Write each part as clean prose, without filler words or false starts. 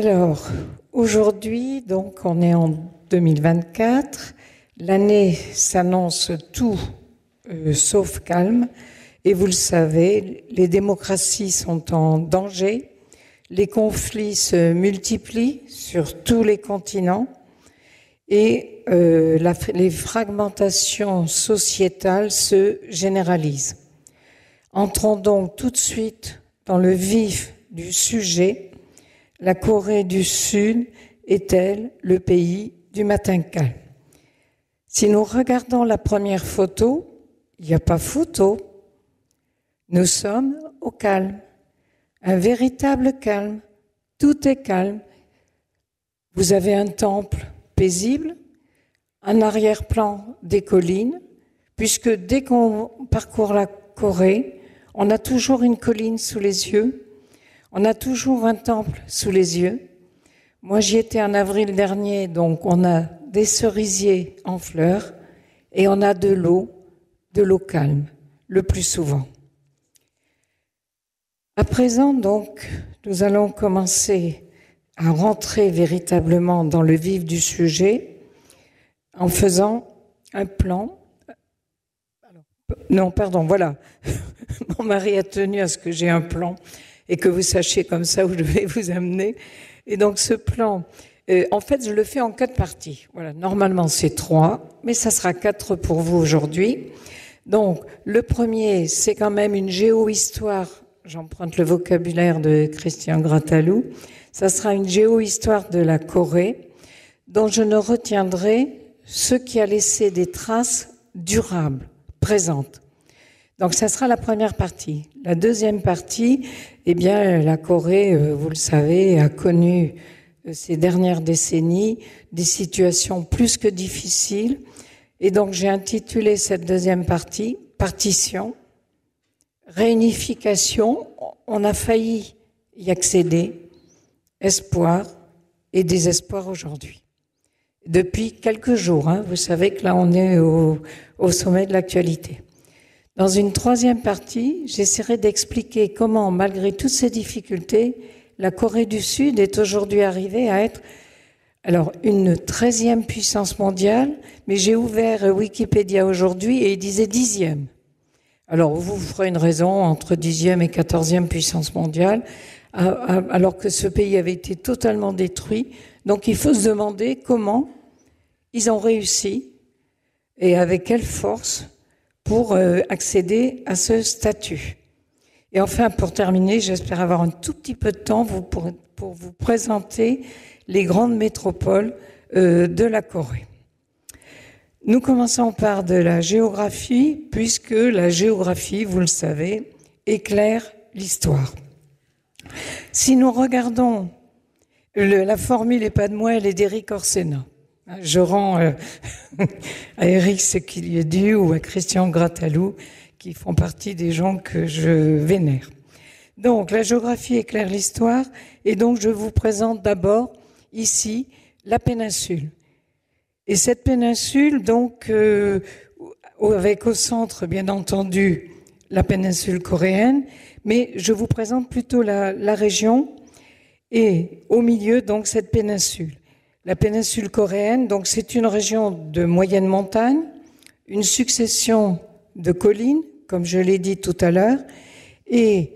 Alors, aujourd'hui, donc, on est en 2024. L'année s'annonce tout sauf calme. Et vous le savez, les démocraties sont en danger. Les conflits se multiplient sur tous les continents. Et les fragmentations sociétales se généralisent. Entrons donc tout de suite dans le vif du sujet. La Corée du Sud est-elle le pays du matin calme? Si nous regardons la première photo, il n'y a pas photo. Nous sommes au calme, un véritable calme. Tout est calme. Vous avez un temple paisible, un arrière-plan des collines, puisque dès qu'on parcourt la Corée, on a toujours une colline sous les yeux, on a toujours un temple sous les yeux. Moi, j'y étais en avril dernier, donc on a des cerisiers en fleurs et on a de l'eau calme, le plus souvent. À présent, donc, nous allons commencer à rentrer véritablement dans le vif du sujet en faisant un plan. Non, pardon, voilà. Mon mari a tenu à ce que j'ai un plan et que vous sachiez comme ça où je vais vous amener. Et donc ce plan, en fait, je le fais en 4 parties. Voilà, normalement c'est 3, mais ça sera 4 pour vous aujourd'hui. Donc le premier, c'est quand même une géohistoire. J'emprunte le vocabulaire de Christian Grattalou. Ça sera une géohistoire de la Corée, dont je ne retiendrai ce qui a laissé des traces durables, présentes. Donc ça sera la première partie. La deuxième partie, eh bien, la Corée, vous le savez, a connu ces dernières décennies des situations plus que difficiles. Et donc j'ai intitulé cette deuxième partie « Partition ». Réunification, on a failli y accéder, espoir et désespoir aujourd'hui. Depuis quelques jours, vous savez que là on est au sommet de l'actualité. Dans une troisième partie, j'essaierai d'expliquer comment, malgré toutes ces difficultés, la Corée du Sud est aujourd'hui arrivée à être une 13e puissance mondiale, mais j'ai ouvert Wikipédia aujourd'hui et il disait 10e. Alors, vous ferez une raison entre 10e et 14e puissance mondiale, alors que ce pays avait été totalement détruit. Donc, il faut se demander comment ils ont réussi et avec quelle force pour accéder à ce statut. Et enfin, pour terminer, j'espère avoir un tout petit peu de temps pour vous présenter les grandes métropoles de la Corée. Nous commençons par de la géographie, puisque la géographie, vous le savez, éclaire l'histoire. Si nous regardons la formule et pas de moi, elle est d'Éric Orsena. Je rends à Éric ce qu'il lui est dû ou à Christian Grattalou, qui font partie des gens que je vénère. Donc, la géographie éclaire l'histoire, et donc je vous présente d'abord ici la péninsule. Et cette péninsule, donc, avec au centre, bien entendu, la péninsule coréenne, mais je vous présente plutôt la région et au milieu, donc, cette péninsule. La péninsule coréenne, donc, c'est une région de moyenne montagne, une succession de collines, comme je l'ai dit tout à l'heure, et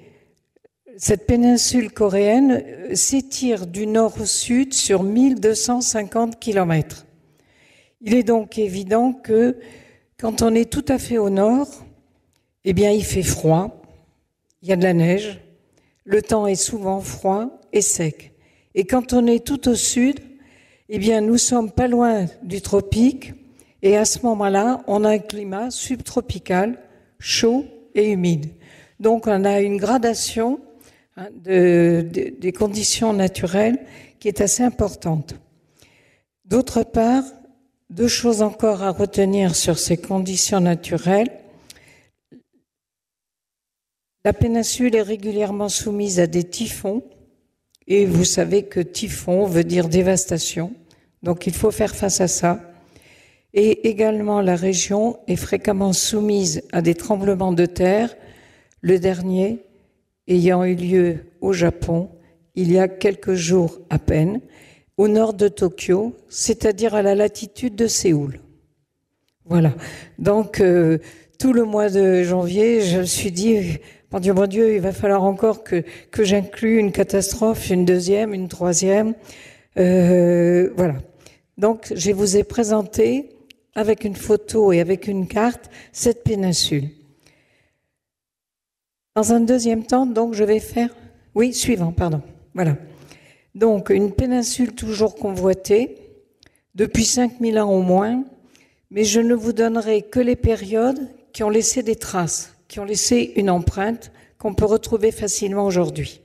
cette péninsule coréenne s'étire du nord au sud sur 1250 kilomètres. Il est donc évident que quand on est tout à fait au nord, eh bien, il fait froid, il y a de la neige, le temps est souvent froid et sec. Et quand on est tout au sud, eh bien, nous sommes pas loin du tropique et à ce moment-là, on a un climat subtropical, chaud et humide. Donc, on a une gradation des conditions naturelles qui est assez importante. D'autre part, 2 choses encore à retenir sur ces conditions naturelles. La péninsule est régulièrement soumise à des typhons, et vous savez que typhon veut dire dévastation, donc il faut faire face à ça. Et également, la région est fréquemment soumise à des tremblements de terre, le dernier ayant eu lieu au Japon il y a quelques jours à peine, au nord de Tokyo, c'est-à-dire à la latitude de Séoul. Voilà. Donc, tout le mois de janvier, je me suis dit, mon Dieu, il va falloir encore que j'inclue une catastrophe, une deuxième, une troisième. Voilà. Donc, je vous ai présenté, avec une photo et avec une carte, cette péninsule. Dans un deuxième temps, donc, je vais faire... Oui, suivant, pardon. Voilà. Donc, une péninsule toujours convoitée, depuis 5000 ans au moins, mais je ne vous donnerai que les périodes qui ont laissé des traces, qui ont laissé une empreinte qu'on peut retrouver facilement aujourd'hui.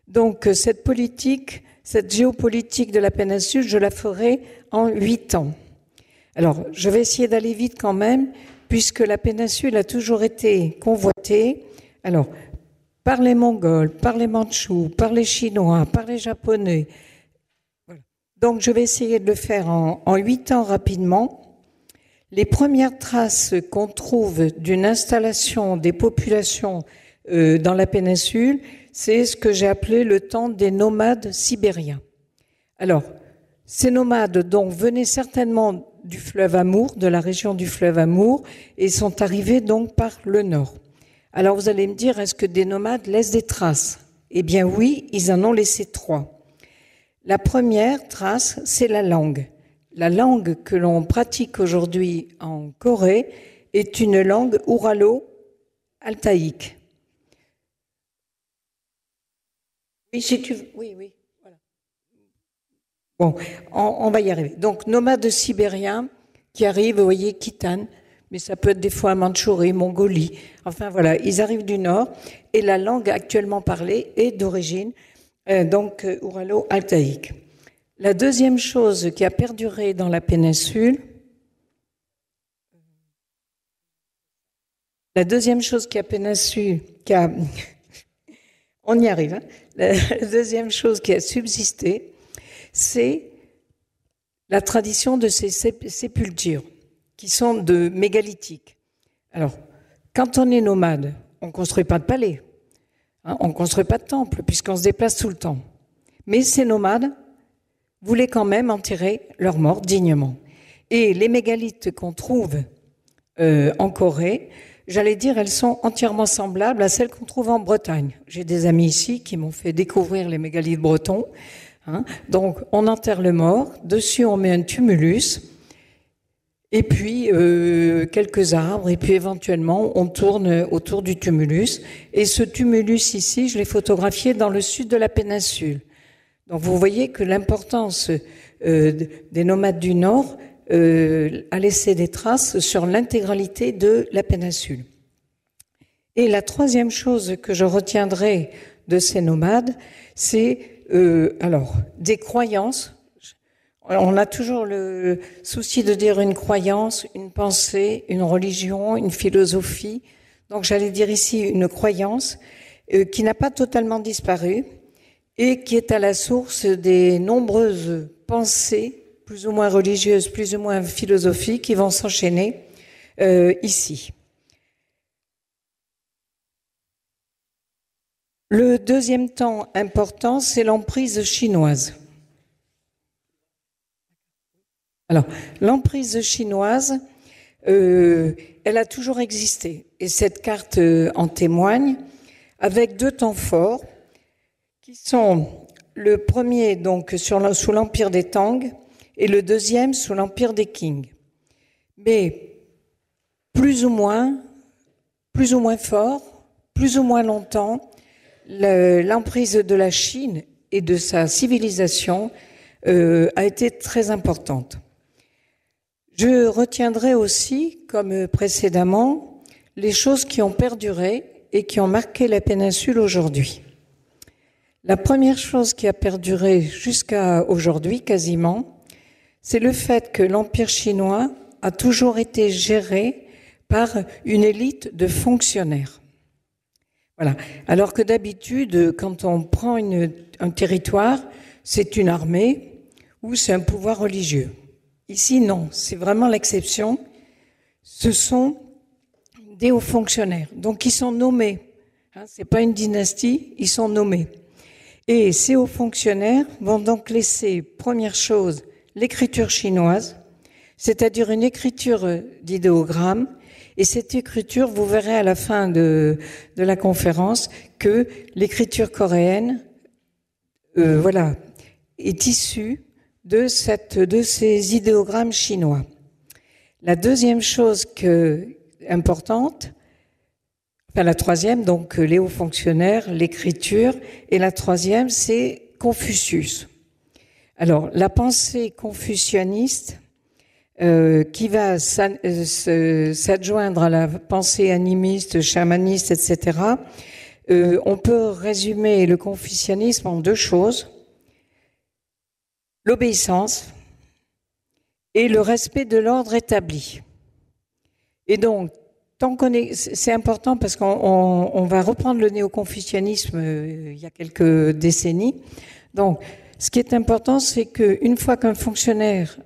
Donc, cette politique, cette géopolitique de la péninsule, je la ferai en 8 ans. Alors, je vais essayer d'aller vite quand même, puisque la péninsule a toujours été convoitée. Alors, par les Mongols, par les Mandchous, par les Chinois, par les Japonais. Voilà. Donc, je vais essayer de le faire en 8 ans rapidement. Les premières traces qu'on trouve d'une installation des populations dans la péninsule, c'est ce que j'ai appelé le temps des nomades sibériens. Alors, ces nomades donc venaient certainement du fleuve Amour, de la région du fleuve Amour, et sont arrivés donc par le nord. Alors vous allez me dire, est-ce que des nomades laissent des traces? Eh bien oui, ils en ont laissé 3. La première trace, c'est la langue. La langue que l'on pratique aujourd'hui en Corée est une langue ouralo-altaïque. Oui, si tu veux. Oui, oui. Voilà. Bon, on va y arriver. Donc, nomades sibériens qui arrivent, vous voyez, Khitan, mais ça peut être des fois Mandchourie, Mongolie. Enfin, voilà, ils arrivent du nord et la langue actuellement parlée est d'origine, donc, ouralo-altaïque. La deuxième chose qui a perduré dans la péninsule, on y arrive, hein. La deuxième chose qui a subsisté, c'est la tradition de ces sépultures, qui sont de mégalithiques. Alors, quand on est nomade, on ne construit pas de palais, hein, on ne construit pas de temple, puisqu'on se déplace tout le temps. Mais ces nomades voulaient quand même enterrer leurs morts dignement. Et les mégalithes qu'on trouve en Corée, j'allais dire, elles sont entièrement semblables à celles qu'on trouve en Bretagne. J'ai des amis ici qui m'ont fait découvrir les mégalithes bretons. Hein. Donc, on enterre le mort, dessus on met un tumulus, et puis quelques arbres, et puis éventuellement on tourne autour du tumulus. Et ce tumulus ici, je l'ai photographié dans le sud de la péninsule. Donc vous voyez que l'importance des nomades du Nord a laissé des traces sur l'intégralité de la péninsule. Et la troisième chose que je retiendrai de ces nomades, c'est des croyances. On a toujours le souci de dire une croyance, une pensée, une religion, une philosophie. Donc j'allais dire ici une croyance qui n'a pas totalement disparu, et qui est à la source des nombreuses pensées, plus ou moins religieuses, plus ou moins philosophiques, qui vont s'enchaîner ici. Le deuxième temps important, c'est l'emprise chinoise. Alors, l'emprise chinoise, elle a toujours existé, et cette carte en témoigne, avec 2 temps forts, qui sont le premier donc sous l'empire des Tang et le deuxième sous l'empire des Qing. Mais plus ou moins fort, plus ou moins longtemps, l'emprise de la Chine et de sa civilisation a été très importante. Je retiendrai aussi, comme précédemment, les choses qui ont perduré et qui ont marqué la péninsule aujourd'hui. La première chose qui a perduré jusqu'à aujourd'hui quasiment, c'est le fait que l'Empire chinois a toujours été géré par une élite de fonctionnaires. Voilà. Alors que d'habitude, quand on prend un territoire, c'est une armée ou c'est un pouvoir religieux. Ici, non, c'est vraiment l'exception. Ce sont des hauts fonctionnaires, donc ils sont nommés. Hein, c'est pas une dynastie, ils sont nommés. Et ces hauts fonctionnaires vont donc laisser, première chose, l'écriture chinoise, c'est-à-dire une écriture d'idéogramme. Et cette écriture, vous verrez à la fin de la conférence que l'écriture coréenne, est issue de ces idéogrammes chinois. La deuxième chose importante, la troisième, donc les hauts fonctionnaires, l'écriture, et la troisième, c'est Confucius. Alors, la pensée confucianiste, qui va s'adjoindre à la pensée animiste, chamaniste, etc., on peut résumer le confucianisme en deux choses: l'obéissance et le respect de l'ordre établi. Et donc, c'est important parce qu'on va reprendre le néo-confucianisme il y a quelques décennies. Donc, ce qui est important, c'est qu'une fois qu'un fonctionnaire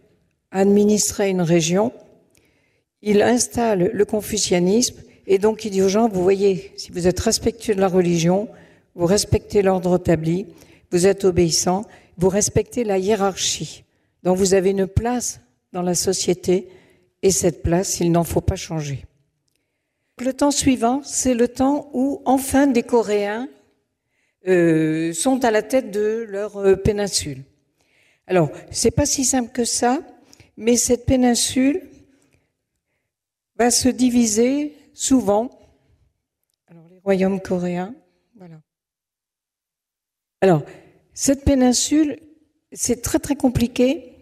a administré une région, il installe le confucianisme et donc il dit aux gens, vous voyez, si vous êtes respectueux de la religion, vous respectez l'ordre établi, vous êtes obéissant, vous respectez la hiérarchie. Donc vous avez une place dans la société et cette place, il n'en faut pas changer. Le temps suivant, c'est le temps où enfin des Coréens sont à la tête de leur péninsule. Alors, c'est pas si simple que ça, mais cette péninsule va se diviser souvent. Alors, les royaumes coréens, voilà. Alors, cette péninsule, c'est très très compliqué,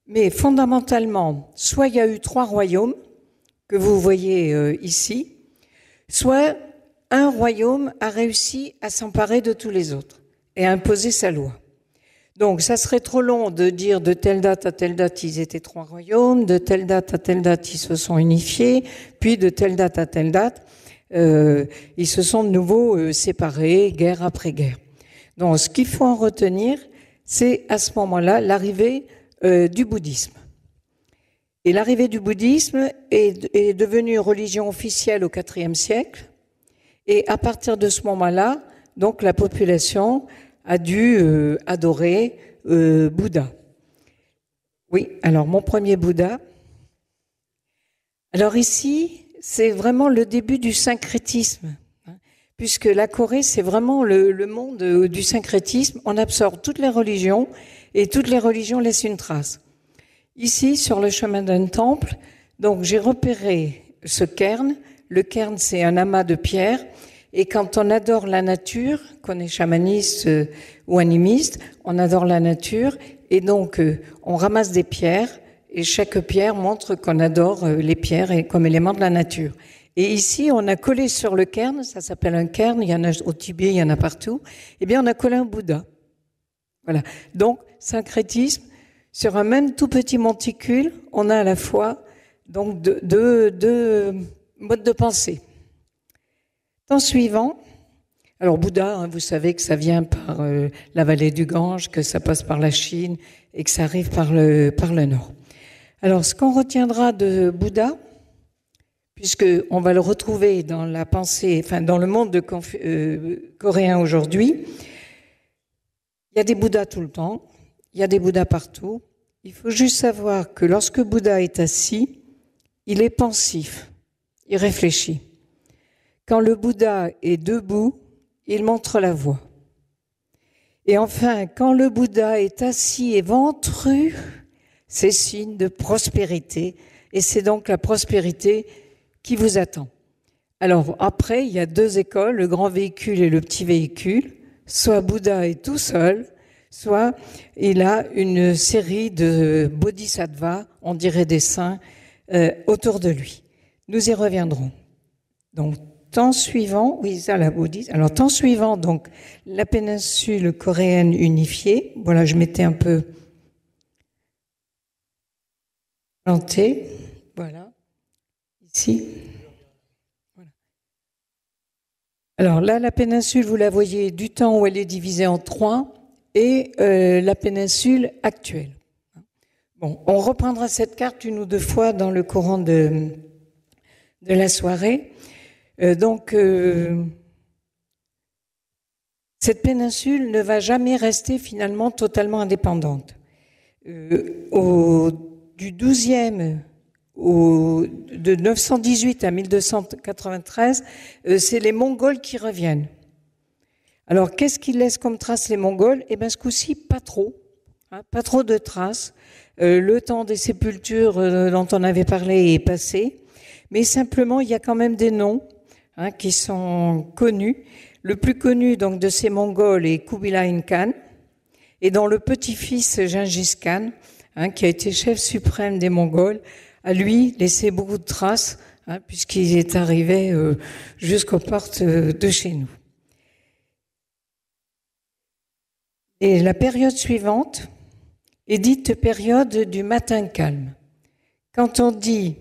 mais fondamentalement, soit il y a eu 3 royaumes, que vous voyez ici, soit un royaume a réussi à s'emparer de tous les autres et à imposer sa loi. Donc, ça serait trop long de dire de telle date à telle date, ils étaient 3 royaumes, de telle date à telle date, ils se sont unifiés, puis de telle date à telle date, ils se sont de nouveau séparés, guerre après guerre. Donc, ce qu'il faut en retenir, c'est à ce moment-là l'arrivée du bouddhisme. Et l'arrivée du bouddhisme est devenue religion officielle au IVe siècle. Et à partir de ce moment-là, donc la population a dû adorer Bouddha. Oui, alors mon premier Bouddha. Alors ici, c'est vraiment le début du syncrétisme, hein, puisque la Corée, c'est vraiment le monde du syncrétisme. On absorbe toutes les religions et toutes les religions laissent une trace. Ici, sur le chemin d'un temple, donc j'ai repéré ce cairn. Le cairn, c'est un amas de pierres. Et quand on adore la nature, qu'on est chamaniste ou animiste, on adore la nature. Et donc, on ramasse des pierres. Et chaque pierre montre qu'on adore les pierres et comme élément de la nature. Et ici, on a collé sur le cairn, ça s'appelle un cairn, il y en a au Tibet, il y en a partout. Eh bien, on a collé un Bouddha. Voilà. Donc, syncrétisme. Sur un même tout petit monticule, on a à la fois donc deux modes de pensée. Temps suivant, alors Bouddha, hein, vous savez que ça vient par la vallée du Gange, que ça passe par la Chine et que ça arrive par le nord. Alors, ce qu'on retiendra de Bouddha, puisque on va le retrouver dans la pensée, enfin dans le monde coréen aujourd'hui, il y a des Bouddhas tout le temps. Il y a des Bouddhas partout. Il faut juste savoir que lorsque Bouddha est assis, il est pensif, il réfléchit. Quand le Bouddha est debout, il montre la voie. Et enfin, quand le Bouddha est assis et ventru, c'est signe de prospérité. Et c'est donc la prospérité qui vous attend. Alors après, il y a 2 écoles, le grand véhicule et le petit véhicule. Soit Bouddha est tout seul, soit il a une série de bodhisattvas, on dirait des saints, autour de lui. Nous y reviendrons. Donc, temps suivant, oui, ça, la bouddhisme. Alors, temps suivant, donc, la péninsule coréenne unifiée. Voilà, je m'étais un peu plantée. Voilà. Ici. Voilà. Alors là, la péninsule, vous la voyez du temps où elle est divisée en 3. Et la péninsule actuelle. Bon, on reprendra cette carte 1 ou 2 fois dans le courant de la soirée. Donc, cette péninsule ne va jamais rester finalement totalement indépendante. Du 12e de 918 à 1293, c'est les Mongols qui reviennent. Alors, qu'est-ce qu'ils laissent comme traces les Mongols? Eh bien, ce coup-ci, pas trop. Pas trop de traces. Le temps des sépultures dont on avait parlé est passé. Mais simplement, il y a quand même des noms qui sont connus. Le plus connu donc de ces Mongols est Kubilai Khan, et dont le petit-fils Gengis Khan, qui a été chef suprême des Mongols, a lui laissé beaucoup de traces, puisqu'il est arrivé jusqu'aux portes de chez nous. Et la période suivante est dite période du matin calme. Quand on dit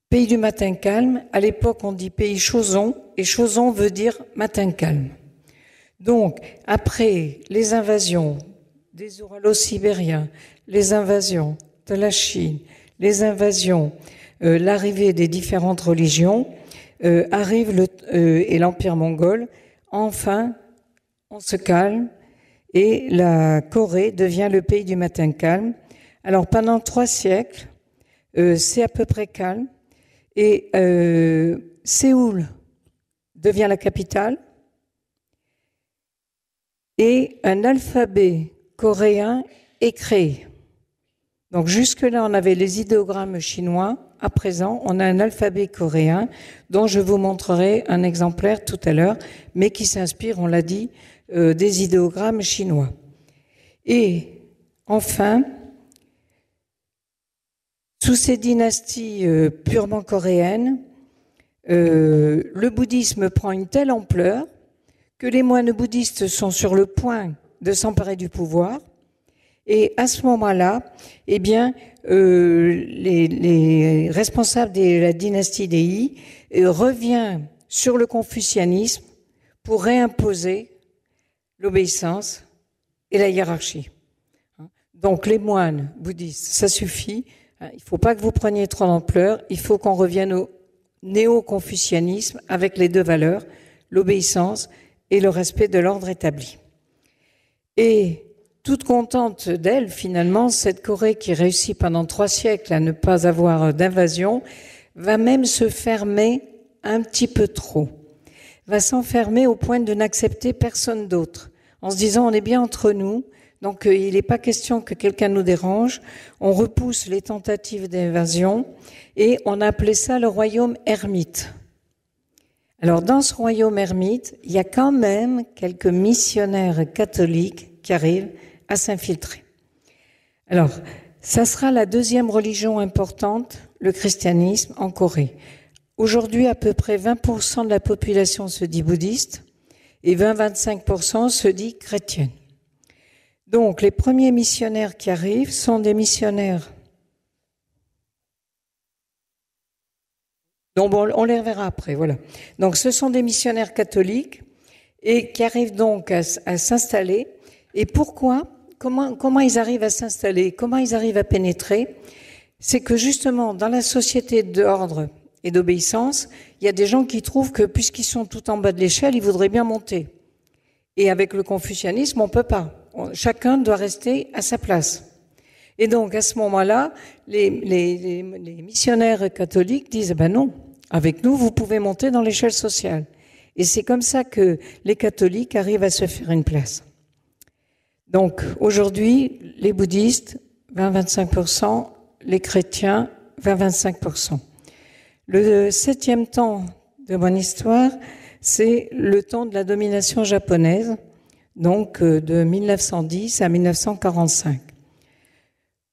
pays du matin calme, à l'époque on dit pays Chauzon, et Chauzon veut dire matin calme. Donc, après les invasions des Uralo-Sibériens, les invasions de la Chine, les invasions, l'arrivée des différentes religions, arrive et l'Empire mongol, enfin, on se calme, et la Corée devient le pays du matin calme. Alors, pendant 3 siècles, c'est à peu près calme, et Séoul devient la capitale, et un alphabet coréen est créé. Donc jusque-là, on avait les idéogrammes chinois. À présent, on a un alphabet coréen dont je vous montrerai un exemplaire tout à l'heure, mais qui s'inspire, on l'a dit, des idéogrammes chinois. Et enfin, sous ces dynasties purement coréennes, le bouddhisme prend une telle ampleur que les moines bouddhistes sont sur le point de s'emparer du pouvoir. Et à ce moment-là, eh bien, les responsables de la dynastie des Yi reviennent sur le confucianisme pour réimposer l'obéissance et la hiérarchie. Donc les moines bouddhistes, ça suffit. Il ne faut pas que vous preniez trop d'ampleur. Il faut qu'on revienne au néo-confucianisme avec les 2 valeurs, l'obéissance et le respect de l'ordre établi. Et toute contente d'elle, finalement, cette Corée qui réussit pendant 3 siècles à ne pas avoir d'invasion, va même se fermer un petit peu trop. Va s'enfermer au point de n'accepter personne d'autre, en se disant on est bien entre nous, donc il n'est pas question que quelqu'un nous dérange. On repousse les tentatives d'invasion et on a appelé ça le royaume ermite. Alors dans ce royaume ermite, il y a quand même quelques missionnaires catholiques qui arrivent à s'infiltrer. Alors, ça sera la 2e religion importante, le christianisme, en Corée. Aujourd'hui, à peu près 20% de la population se dit bouddhiste et 20-25% se dit chrétienne. Donc, les premiers missionnaires qui arrivent sont des missionnaires. Donc, on les reverra après, voilà. Donc, ce sont des missionnaires catholiques et qui arrivent donc à s'installer. Et pourquoi? Comment ils arrivent à s'installer? Comment ils arrivent à pénétrer? C'est que justement, dans la société d'ordre et d'obéissance, il y a des gens qui trouvent que puisqu'ils sont tout en bas de l'échelle, ils voudraient bien monter. Et avec le confucianisme, on peut pas. Chacun doit rester à sa place. Et donc, à ce moment-là, les missionnaires catholiques disent, ben non, avec nous, vous pouvez monter dans l'échelle sociale. Et c'est comme ça que les catholiques arrivent à se faire une place. Donc, aujourd'hui, les bouddhistes, 20-25%, les chrétiens, 20-25%. Le 7e temps de mon histoire, c'est le temps de la domination japonaise, donc de 1910 à 1945.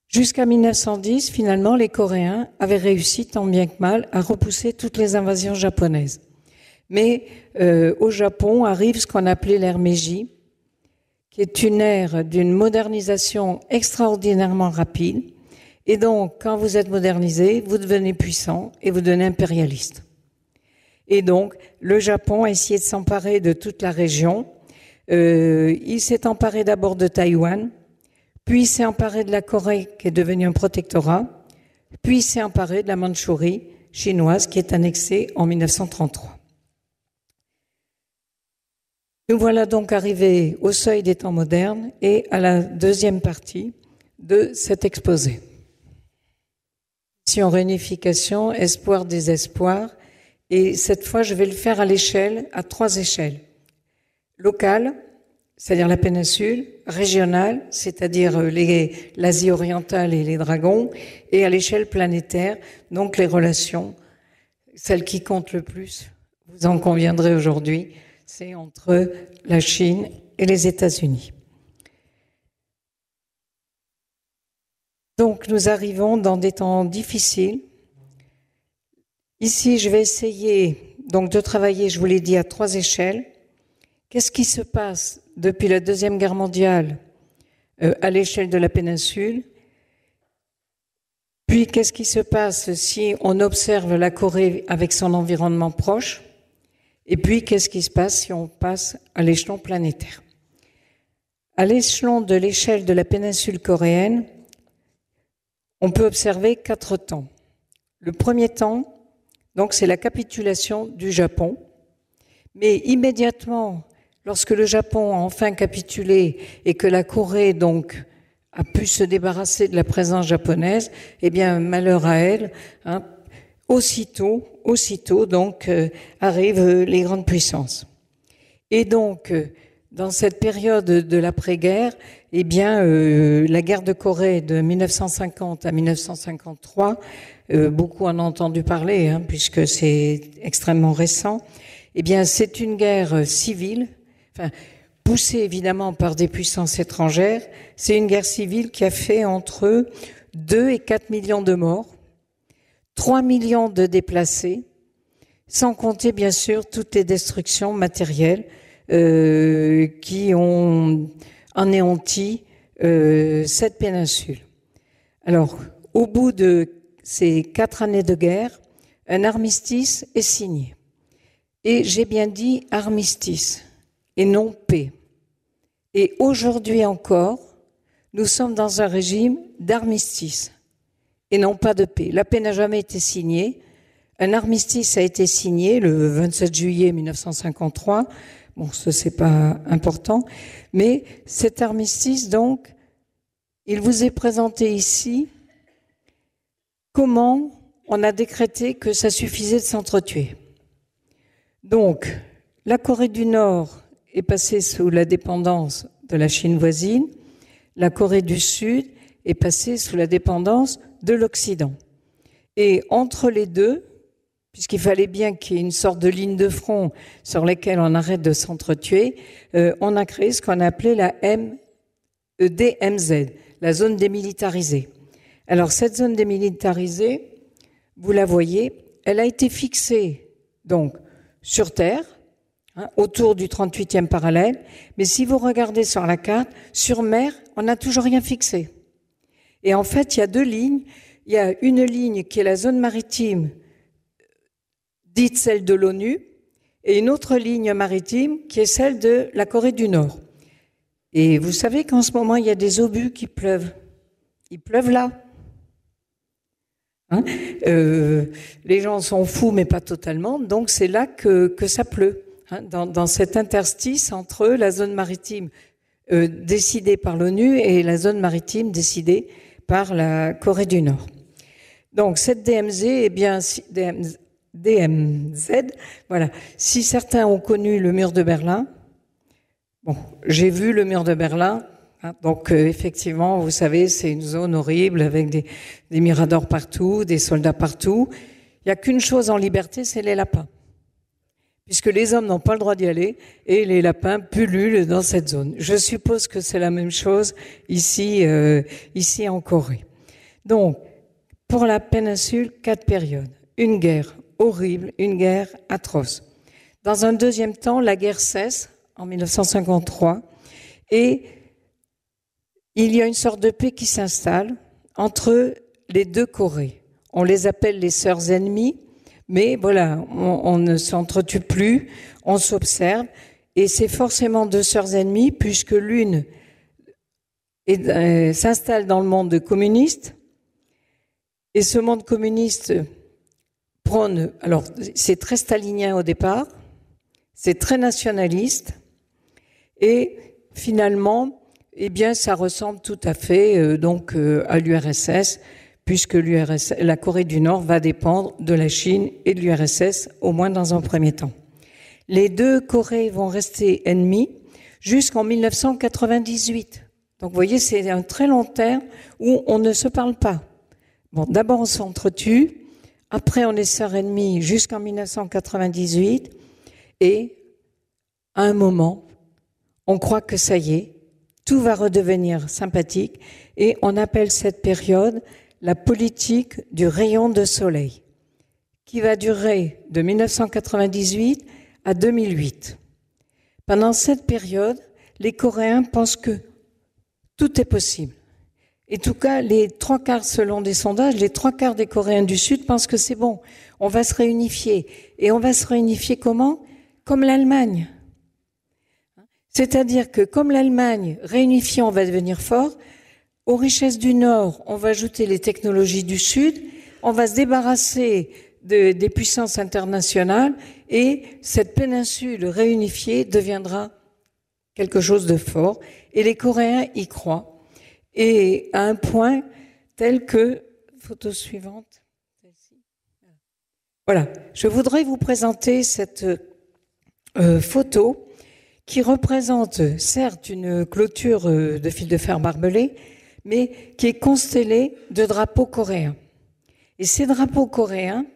Jusqu'à 1910, finalement, les Coréens avaient réussi, tant bien que mal, à repousser toutes les invasions japonaises. Mais au Japon arrive ce qu'on appelait l'ère Meiji, qui est une ère d'une modernisation extraordinairement rapide. Et donc, quand vous êtes modernisé, vous devenez puissant et vous devenez impérialiste. Et donc, le Japon a essayé de s'emparer de toute la région. Il s'est emparé d'abord de Taïwan, puis il s'est emparé de la Corée, qui est devenue un protectorat, puis il s'est emparé de la Mandchourie chinoise, qui est annexée en 1933. Nous voilà donc arrivés au seuil des temps modernes et à la deuxième partie de cet exposé. Mission réunification, espoir, désespoir. Et cette fois, je vais le faire à 3 échelles. Locale, c'est-à-dire la péninsule, régionale, c'est-à-dire l'Asie orientale et les dragons, et à l'échelle planétaire, donc les relations, celle qui compte le plus, vous en conviendrez aujourd'hui, c'est entre la Chine et les États-Unis. Donc nous arrivons dans des temps difficiles. Ici, je vais essayer donc de travailler, je vous l'ai dit, à 3 échelles. Qu'est-ce qui se passe depuis la Deuxième Guerre mondiale à l'échelle de la péninsule? Puis, qu'est-ce qui se passe si on observe la Corée avec son environnement proche? Et puis, qu'est-ce qui se passe si on passe à l'échelon planétaire? À l'échelon de l'échelle de la péninsule coréenne, on peut observer 4 temps. Le premier temps, donc, c'est la capitulation du Japon. Mais immédiatement, lorsque le Japon a enfin capitulé et que la Corée, donc, a pu se débarrasser de la présence japonaise, eh bien, malheur à elle, hein, aussitôt, donc, arrivent les grandes puissances. Et donc, dans cette période de l'après-guerre, eh bien, la guerre de Corée de 1950 à 1953, beaucoup en ont entendu parler, hein, puisque c'est extrêmement récent. Eh bien, c'est une guerre civile, enfin, poussée évidemment par des puissances étrangères. C'est une guerre civile qui a fait entre 2 et 4 millions de morts, 3 millions de déplacés, sans compter bien sûr toutes les destructions matérielles qui ont anéanti cette péninsule. Alors, au bout de ces 4 années de guerre, un armistice est signé. Et j'ai bien dit armistice et non paix. Et aujourd'hui encore, nous sommes dans un régime d'armistice et non pas de paix. La paix n'a jamais été signée. Un armistice a été signé le 27 juillet 1953. Bon, ce c'est pas important. Mais cet armistice, donc, il vous est présenté ici. Comment on a décrété que ça suffisait de s'entretuer? Donc, la Corée du Nord est passée sous la dépendance de la Chine voisine. La Corée du Sud est passée sous la dépendance de l'Occident. Et entre les deux, puisqu'il fallait bien qu'il y ait une sorte de ligne de front sur laquelle on arrête de s'entretuer, on a créé ce qu'on a appelé la DMZ, la zone démilitarisée. Alors, cette zone démilitarisée, vous la voyez, elle a été fixée, donc, sur Terre, hein, autour du 38e parallèle, mais si vous regardez sur la carte, sur mer, on n'a toujours rien fixé. Et en fait, il y a 2 lignes. Il y a une ligne qui est la zone maritime, dite celle de l'ONU, et une autre ligne maritime qui est celle de la Corée du Nord. Et vous savez qu'en ce moment, il y a des obus qui pleuvent. Ils pleuvent là. Hein, les gens sont fous, mais pas totalement, donc c'est là que ça pleut, hein, dans cet interstice entre la zone maritime décidée par l'ONU et la zone maritime décidée par la Corée du Nord. Donc cette DMZ, eh bien, DMZ, voilà. Si certains ont connu le mur de Berlin, bon, j'ai vu le mur de Berlin. Donc effectivement, vous savez, c'est une zone horrible avec des miradors partout, des soldats partout. Il n'y a qu'une chose en liberté, c'est les lapins. Puisque les hommes n'ont pas le droit d'y aller et les lapins pullulent dans cette zone. Je suppose que c'est la même chose ici en Corée. Donc, pour la péninsule, 4 périodes. Une guerre horrible, une guerre atroce. Dans un deuxième temps, la guerre cesse en 1953 et il y a une sorte de paix qui s'installe entre les 2 Corées. On les appelle les sœurs ennemies, mais voilà, on ne s'entretue plus, on s'observe, et c'est forcément 2 sœurs ennemies, puisque l'une s'installe dans le monde communiste, et ce monde communiste prône, alors c'est très stalinien au départ, c'est très nationaliste, Et finalement, eh bien, ça ressemble tout à fait à l'URSS, puisque la Corée du Nord va dépendre de la Chine et de l'URSS, au moins dans un premier temps. Les deux Corées vont rester ennemies jusqu'en 1998. Donc, vous voyez, c'est un très long terme où on ne se parle pas. Bon, d'abord, on s'entretue. Après, on est sœurs ennemies jusqu'en 1998. Et, à un moment, on croit que ça y est, tout va redevenir sympathique. Et on appelle cette période la politique du rayon de soleil, qui va durer de 1998 à 2008. Pendant cette période, les Coréens pensent que tout est possible. En tout cas, les 3/4, selon des sondages, les 3/4 des Coréens du Sud pensent que c'est bon, on va se réunifier. Et on va se réunifier comment? Comme l'Allemagne. C'est-à-dire que comme l'Allemagne, réunifiée, on va devenir fort. Aux richesses du Nord, on va ajouter les technologies du Sud, on va se débarrasser des puissances internationales et cette péninsule réunifiée deviendra quelque chose de fort. Et les Coréens y croient. Et à un point tel que... Photo suivante. Voilà, je voudrais vous présenter cette photo qui représente certes une clôture de fil de fer barbelé, mais qui est constellée de drapeaux coréens. Et ces drapeaux coréens,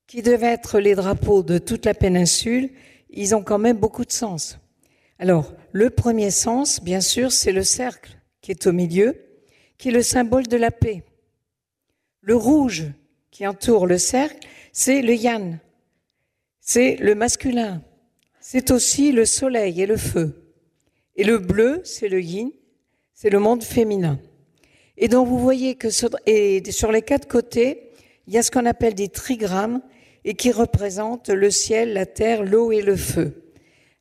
qui devaient être les drapeaux de toute la péninsule, ils ont quand même beaucoup de sens. Alors, le premier sens, bien sûr, c'est le cercle qui est au milieu, qui est le symbole de la paix. Le rouge qui entoure le cercle, c'est le yang, c'est le masculin, c'est aussi le soleil et le feu. Et le bleu, c'est le yin, c'est le monde féminin. Et donc vous voyez que sur les 4 côtés, il y a ce qu'on appelle des trigrammes et qui représentent le ciel, la terre, l'eau et le feu.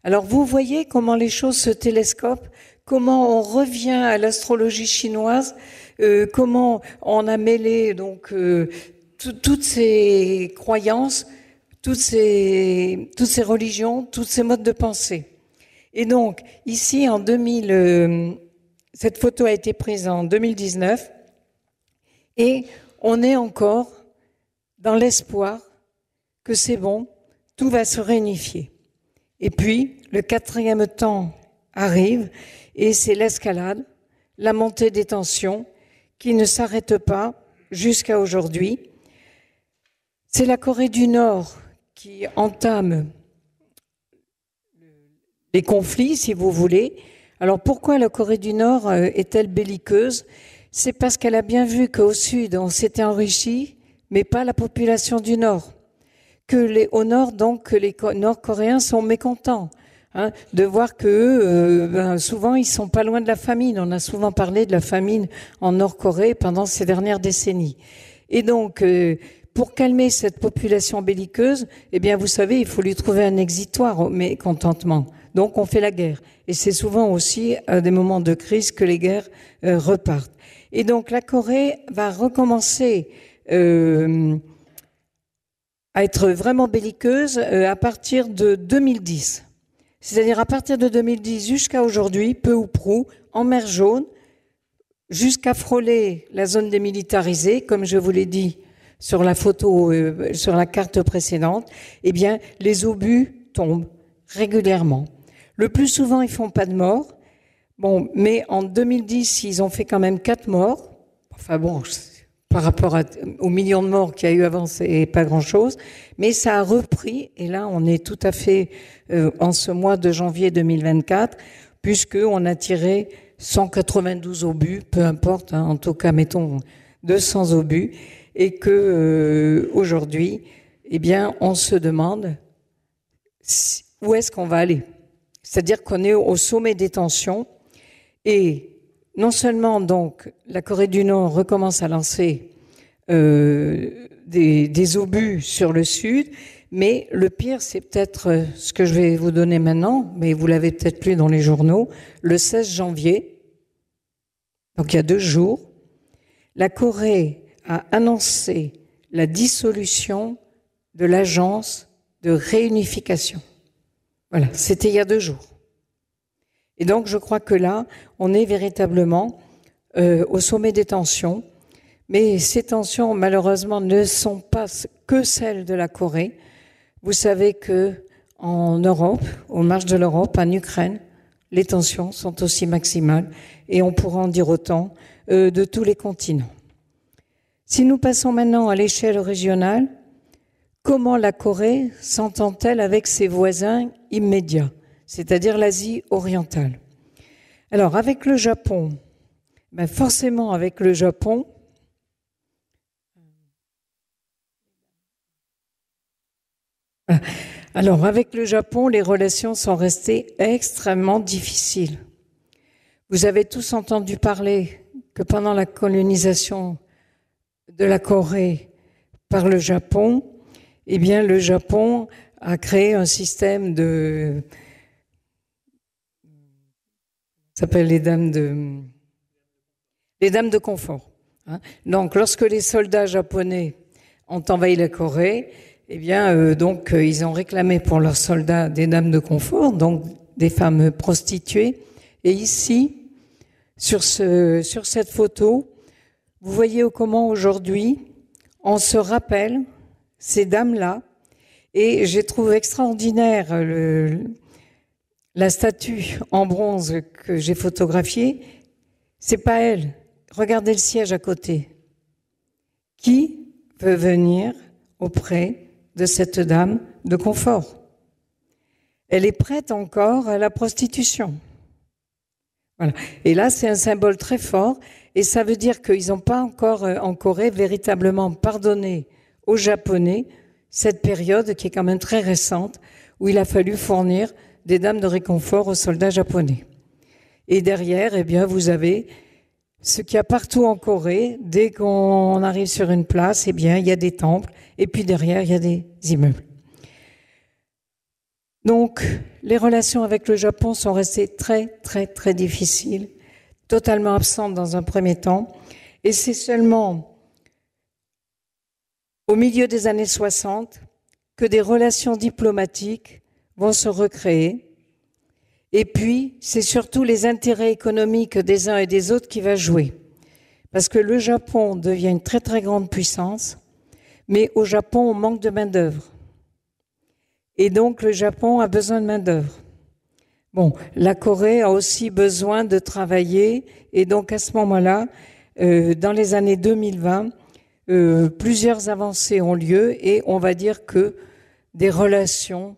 Alors vous voyez comment les choses se télescopent, comment on revient à l'astrologie chinoise, comment on a mêlé donc toutes ces croyances, toutes ces religions, tous ces modes de pensée. Et donc ici en 2000, cette photo a été prise en 2019 et on est encore dans l'espoir que c'est bon, tout va se réunifier. Et puis, le 4e temps arrive et c'est l'escalade, la montée des tensions qui ne s'arrête pas jusqu'à aujourd'hui. C'est la Corée du Nord qui entame les conflits, si vous voulez. Alors pourquoi la Corée du Nord est-elle belliqueuse? C'est parce qu'elle a bien vu qu'au Sud, on s'était enrichi, mais pas la population du Nord. Au Nord, donc, que les Nord-Coréens sont mécontents de voir qu'eux, souvent, ils sont pas loin de la famine. On a souvent parlé de la famine en Nord-Corée pendant ces dernières décennies. Et donc, pour calmer cette population belliqueuse, eh bien, vous savez, il faut lui trouver un exitoire au mécontentement. Donc, on fait la guerre. Et c'est souvent aussi à des moments de crise que les guerres repartent. Et donc, la Corée va recommencer à être vraiment belliqueuse à partir de 2010. C'est-à-dire à partir de 2010 jusqu'à aujourd'hui, peu ou prou, en mer Jaune, jusqu'à frôler la zone démilitarisée, comme je vous l'ai dit sur la photo, sur la carte précédente, eh bien, les obus tombent régulièrement. Le plus souvent, ils font pas de morts. Bon, mais en 2010, ils ont fait quand même 4 morts. Enfin bon, par rapport aux millions de morts qu'il y a eu avant, c'est pas grand-chose. Mais ça a repris, et là, on est tout à fait en ce mois de janvier 2024, puisqu'on a tiré 192 obus, peu importe, en tout cas, mettons 200 obus, et que aujourd'hui, eh bien, on se demande où est-ce qu'on va aller. C'est-à-dire qu'on est au sommet des tensions, et non seulement donc la Corée du Nord recommence à lancer des obus sur le Sud, mais le pire, c'est peut-être ce que je vais vous donner maintenant, mais vous l'avez peut-être lu dans les journaux, le 16 janvier, donc il y a 2 jours, la Corée a annoncé la dissolution de l'agence de réunification. Voilà, c'était il y a 2 jours. Et donc, je crois que là, on est véritablement au sommet des tensions. Mais ces tensions, malheureusement, ne sont pas que celles de la Corée. Vous savez que en Europe, aux marges de l'Europe, en Ukraine, les tensions sont aussi maximales. Et on pourra en dire autant de tous les continents. Si nous passons maintenant à l'échelle régionale, comment la Corée s'entend-elle avec ses voisins immédiats, c'est-à-dire l'Asie orientale? Alors, avec le Japon, forcément avec le Japon, alors avec le Japon, les relations sont restées extrêmement difficiles. Vous avez tous entendu parler que pendant la colonisation de la Corée par le Japon, eh bien le Japon a créé un système de... Ça s'appelle les dames de confort. Donc, lorsque les soldats japonais ont envahi la Corée, eh bien, ils ont réclamé pour leurs soldats des dames de confort, donc des femmes prostituées. Et ici, sur cette photo, vous voyez comment aujourd'hui on se rappelle ces dames-là. Et j'ai trouvé extraordinaire la statue en bronze que j'ai photographiée. C'est pas elle. Regardez le siège à côté. Qui veut venir auprès de cette dame de confort? Elle est prête encore à la prostitution. Voilà. Et là, c'est un symbole très fort. Et ça veut dire qu'ils n'ont pas encore, en Corée, véritablement pardonné aux Japonais cette période qui est quand même très récente, où il a fallu fournir des dames de réconfort aux soldats japonais. Et derrière, eh bien, vous avez ce qu'il y a partout en Corée. Dès qu'on arrive sur une place, eh bien, il y a des temples. Et puis derrière, il y a des immeubles. Donc, les relations avec le Japon sont restées très, très, très difficiles, totalement absentes dans un premier temps. Et c'est seulement au milieu des années 60 que des relations diplomatiques vont se recréer. Et puis, c'est surtout les intérêts économiques des uns et des autres qui va jouer. Parce que le Japon devient une très, très grande puissance, mais au Japon, on manque de main-d'œuvre. Et donc, le Japon a besoin de main-d'œuvre. Bon, la Corée a aussi besoin de travailler, et donc à ce moment-là, dans les années 2020, plusieurs avancées ont lieu, et on va dire que des relations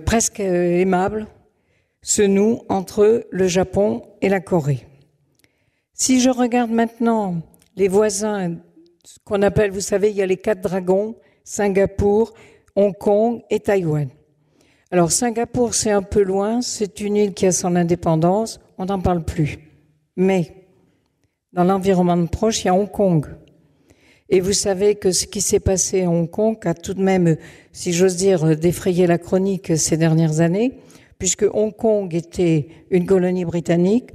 presque aimables se nouent entre le Japon et la Corée. Si je regarde maintenant les voisins qu'on appelle, vous savez, il y a les 4 dragons, Singapour, Hong Kong et Taïwan. Alors Singapour, c'est un peu loin, c'est une île qui a son indépendance, on n'en parle plus. Mais dans l'environnement proche, il y a Hong Kong. Et vous savez que ce qui s'est passé à Hong Kong a tout de même, si j'ose dire, défrayé la chronique ces dernières années, puisque Hong Kong était une colonie britannique.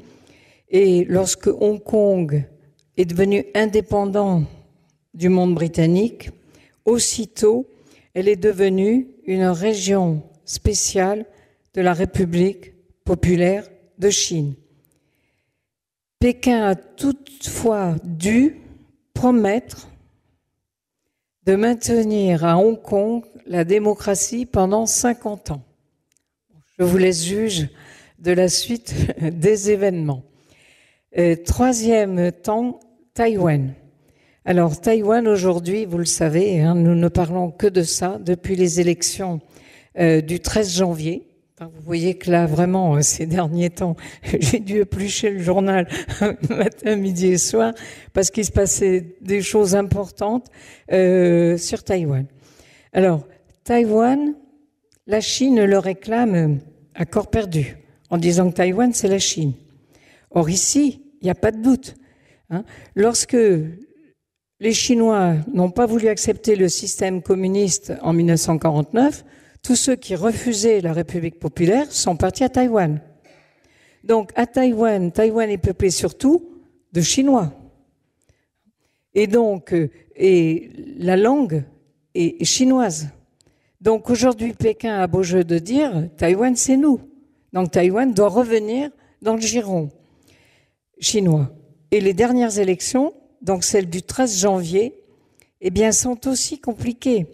Et lorsque Hong Kong est devenu indépendant du monde britannique, aussitôt, elle est devenue une région spéciale de la République populaire de Chine. Pékin a toutefois dû promettre de maintenir à Hong Kong la démocratie pendant 50 ans. Je vous laisse juge de la suite des événements. Troisième temps, Taïwan. Alors Taïwan aujourd'hui, vous le savez, nous ne parlons que de ça depuis les élections du 13 janvier. Vous voyez que là, vraiment, ces derniers temps, j'ai dû éplucher le journal matin, midi et soir parce qu'il se passait des choses importantes sur Taïwan. Alors, Taïwan, la Chine le réclame à corps perdu en disant que Taïwan, c'est la Chine. Or ici, il n'y a pas de doute. Lorsque les Chinois n'ont pas voulu accepter le système communiste en 1949, tous ceux qui refusaient la République populaire sont partis à Taïwan. Donc, à Taïwan, Taïwan est peuplé surtout de Chinois. Et donc, et la langue est chinoise. Donc aujourd'hui, Pékin a beau jeu de dire Taïwan, c'est nous. Donc Taïwan doit revenir dans le giron chinois. Et les dernières élections, donc celles du 13 janvier, eh bien, sont aussi compliquées.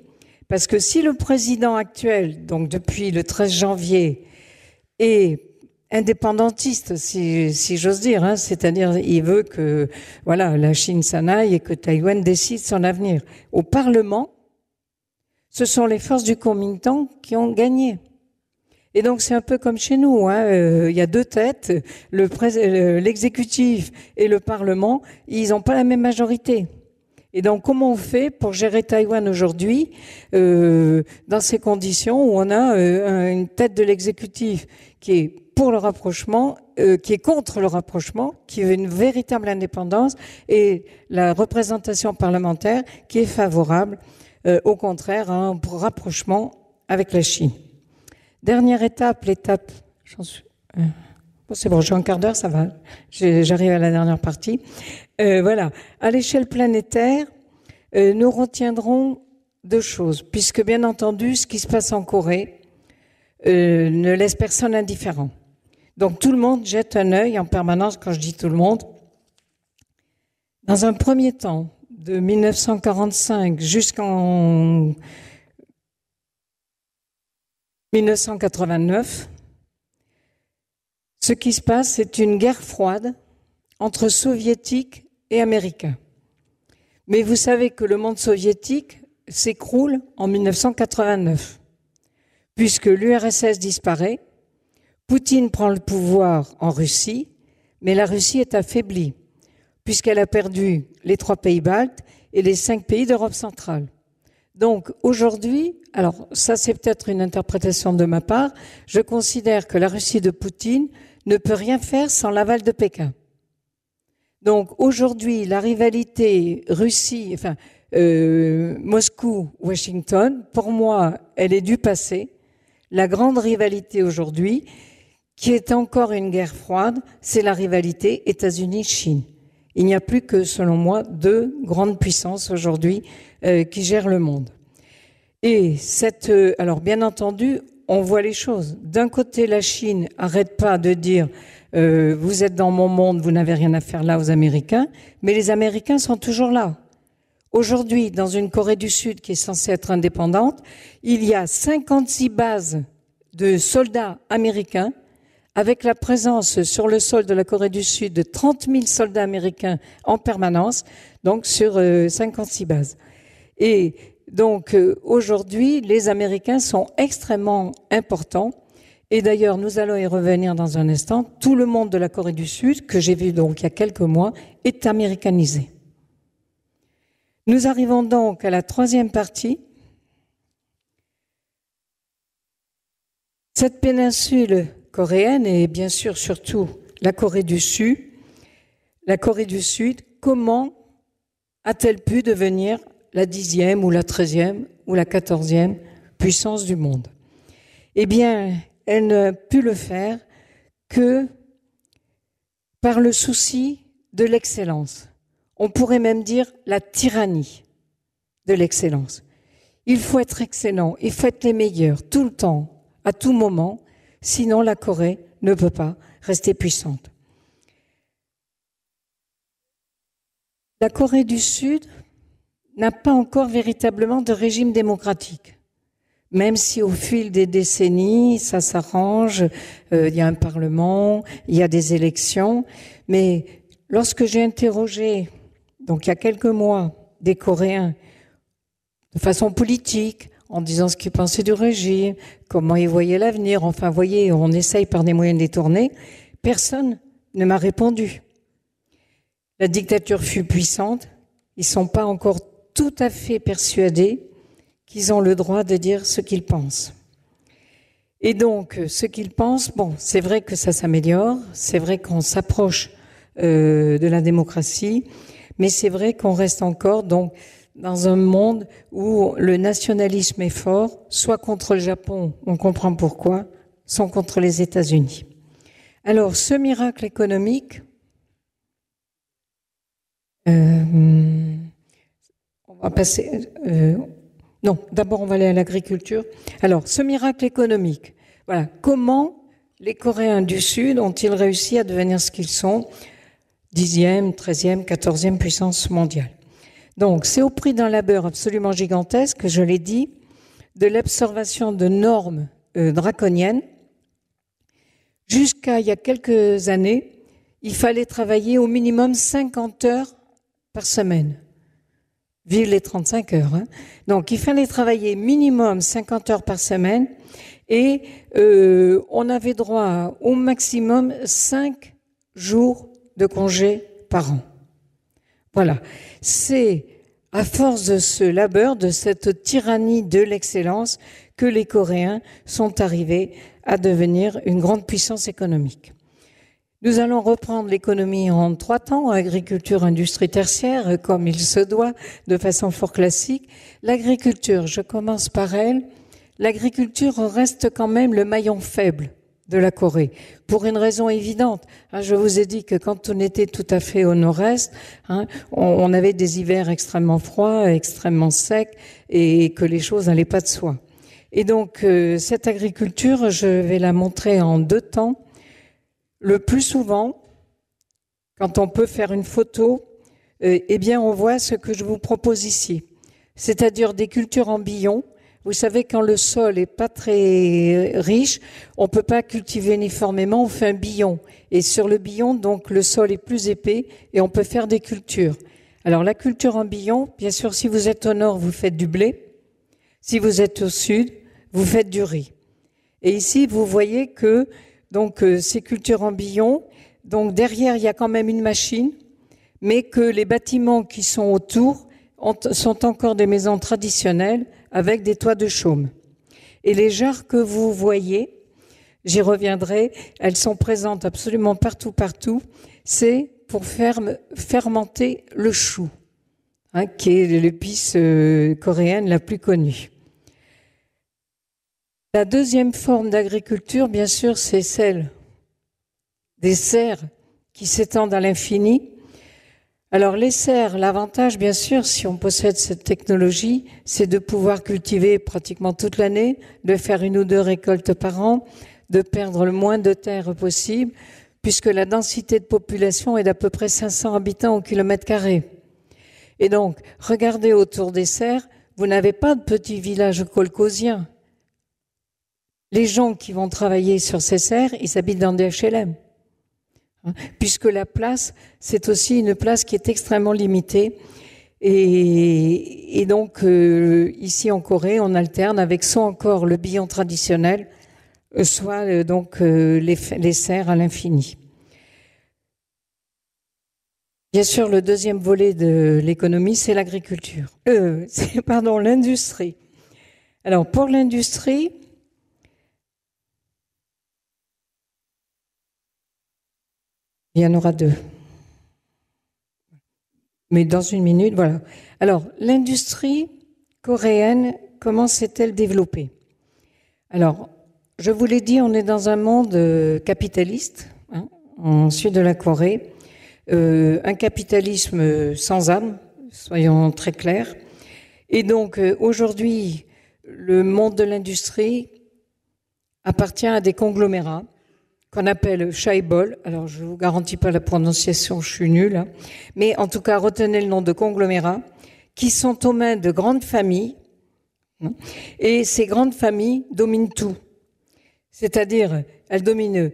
Parce que si le président actuel, donc depuis le 13 janvier, est indépendantiste, si j'ose dire, hein, c'est-à-dire il veut que voilà, la Chine s'en aille et que Taïwan décide son avenir. Au Parlement, ce sont les forces du Kuomintang qui ont gagné. Et donc c'est un peu comme chez nous, hein, y a deux têtes, l'exécutif et le Parlement, ils n'ont pas la même majorité. Et donc comment on fait pour gérer Taïwan aujourd'hui dans ces conditions où on a une tête de l'exécutif qui est pour le rapprochement, qui est contre le rapprochement, qui veut une véritable indépendance, et la représentation parlementaire qui est favorable au contraire à un rapprochement avec la Chine. Dernière étape, l'étape, bon, c'est bon, j'ai un quart d'heure, ça va, j'arrive à la dernière partie. Voilà, à l'échelle planétaire, nous retiendrons deux choses, puisque bien entendu, ce qui se passe en Corée ne laisse personne indifférent. Donc tout le monde jette un œil en permanence, quand je dis tout le monde. Dans un premier temps, de 1945 jusqu'en 1989, ce qui se passe, c'est une guerre froide entre soviétiques et américains. Mais vous savez que le monde soviétique s'écroule en 1989, puisque l'URSS disparaît, Poutine prend le pouvoir en Russie, mais la Russie est affaiblie, puisqu'elle a perdu les 3 pays baltes et les 5 pays d'Europe centrale. Donc aujourd'hui, alors ça c'est peut-être une interprétation de ma part, je considère que la Russie de Poutine ne peut rien faire sans l'aval de Pékin. Donc aujourd'hui, la rivalité Russie, enfin Moscou-Washington, pour moi, elle est du passé. La grande rivalité aujourd'hui, qui est encore une guerre froide, c'est la rivalité États-Unis-Chine. Il n'y a plus que, selon moi, 2 grandes puissances aujourd'hui qui gèrent le monde. Et alors bien entendu, on voit les choses. D'un côté, la Chine n'arrête pas de dire vous êtes dans mon monde, vous n'avez rien à faire là aux Américains, mais les Américains sont toujours là. Aujourd'hui, dans une Corée du Sud qui est censée être indépendante, il y a 56 bases de soldats américains, avec la présence sur le sol de la Corée du Sud de 30 000 soldats américains en permanence, donc sur 56 bases. Et donc aujourd'hui, les Américains sont extrêmement importants. Et d'ailleurs, nous allons y revenir dans un instant. Tout le monde de la Corée du Sud, que j'ai vu donc il y a quelques mois, est américanisé. Nous arrivons donc à la 3e partie. Cette péninsule coréenne et bien sûr surtout la Corée du Sud, comment a-t-elle pu devenir la 10e ou la 13e ou la 14e puissance du monde? Eh bien, elle n'a pu le faire que par le souci de l'excellence. On pourrait même dire la tyrannie de l'excellence. Il faut être excellent, il faut être les meilleurs, tout le temps, à tout moment, sinon la Corée ne peut pas rester puissante. La Corée du Sud n'a pas encore véritablement de régime démocratique. Même si au fil des décennies, ça s'arrange, il y a un parlement, il y a des élections, mais lorsque j'ai interrogé, donc il y a quelques mois, des Coréens, de façon politique, en disant ce qu'ils pensaient du régime, comment ils voyaient l'avenir, enfin, vous voyez, on essaye par des moyens détournés, personne ne m'a répondu. La dictature fut puissante, ils ne sont pas encore tout à fait persuadés qu'ils ont le droit de dire ce qu'ils pensent. Et donc, ce qu'ils pensent, bon, c'est vrai que ça s'améliore, c'est vrai qu'on s'approche de la démocratie, mais c'est vrai qu'on reste encore donc dans un monde où le nationalisme est fort, soit contre le Japon, on comprend pourquoi, soit contre les États-Unis. Alors, ce miracle économique, on va passer... Non, d'abord on va aller à l'agriculture. Alors, ce miracle économique, voilà, comment les Coréens du Sud ont-ils réussi à devenir ce qu'ils sont, 10e, 13e, 14e puissance mondiale? Donc, c'est au prix d'un labeur absolument gigantesque, je l'ai dit, de l'observation de normes draconiennes. Jusqu'à il y a quelques années, il fallait travailler au minimum 50 heures par semaine. Vive les 35 heures. Hein. Donc, il fallait travailler minimum 50 heures par semaine et on avait droit au maximum 5 jours de congé par an. Voilà. C'est à force de ce labeur, de cette tyrannie de l'excellence, que les Coréens sont arrivés à devenir une grande puissance économique. Nous allons reprendre l'économie en 3 temps, agriculture, industrie tertiaire, comme il se doit, de façon fort classique. L'agriculture, je commence par elle. L'agriculture reste quand même le maillon faible de la Corée, pour une raison évidente. Je vous ai dit que quand on était tout à fait au nord-est, on avait des hivers extrêmement froids, extrêmement secs, et que les choses n'allaient pas de soi. Et donc, cette agriculture, je vais la montrer en 2 temps. Le plus souvent, quand on peut faire une photo, eh bien, on voit ce que je vous propose ici. C'est-à-dire des cultures en billons. Vous savez, quand le sol est pas très riche, on peut pas cultiver uniformément, on fait un billon. Et sur le billon, donc, le sol est plus épais et on peut faire des cultures. Alors, la culture en billon, bien sûr, si vous êtes au nord, vous faites du blé. Si vous êtes au sud, vous faites du riz. Et ici, vous voyez que donc ces cultures en billon, donc derrière il y a quand même une machine, mais que les bâtiments qui sont autour sont encore des maisons traditionnelles avec des toits de chaume. Et les jarres que vous voyez, j'y reviendrai, elles sont présentes absolument partout, c'est pour fermenter le chou, qui est l'épice coréenne la plus connue. La deuxième forme d'agriculture, bien sûr, c'est celle des serres qui s'étendent à l'infini. Alors les serres, l'avantage, bien sûr, si on possède cette technologie, c'est de pouvoir cultiver pratiquement toute l'année, de faire 1 ou 2 récoltes par an, de perdre le moins de terre possible, puisque la densité de population est d'à peu près 500 habitants au kilomètre carré. Et donc, regardez autour des serres, vous n'avez pas de petits villages kolkhosiens. Les gens qui vont travailler sur ces serres, ils habitent dans des HLM. Puisque la place, c'est aussi une place qui est extrêmement limitée. Et donc, ici en Corée, on alterne avec soit encore le billon traditionnel, soit donc les serres à l'infini. Bien sûr, le deuxième volet de l'économie, c'est l'agriculture. L'industrie. Alors, pour l'industrie, il y en aura 2. Mais dans 1 minute, voilà. Alors, l'industrie coréenne, comment s'est-elle développée? Alors, je vous l'ai dit, on est dans un monde capitaliste, en sud de la Corée. Un capitalisme sans âme, soyons très clairs. Et donc, aujourd'hui, le monde de l'industrie appartient à des conglomérats qu'on appelle chaebol. Alors, je ne vous garantis pas la prononciation, je suis nulle. Mais en tout cas, retenez le nom de conglomérats qui sont aux mains de grandes familles. Et ces grandes familles dominent tout. C'est-à-dire, elles dominent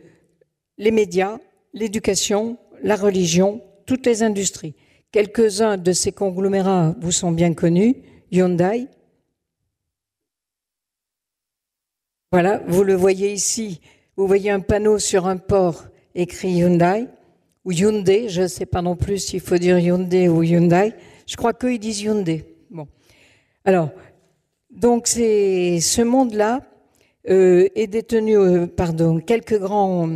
les médias, l'éducation, la religion, toutes les industries. Quelques-uns de ces conglomérats vous sont bien connus. Hyundai. Voilà, vous le voyez ici. Vous voyez un panneau sur un port écrit Hyundai ou Hyundai. Je ne sais pas non plus s'il faut dire Hyundai ou Hyundai. Je crois qu'ils disent Hyundai. Bon. Alors, donc ce monde-là est détenu par quelques grands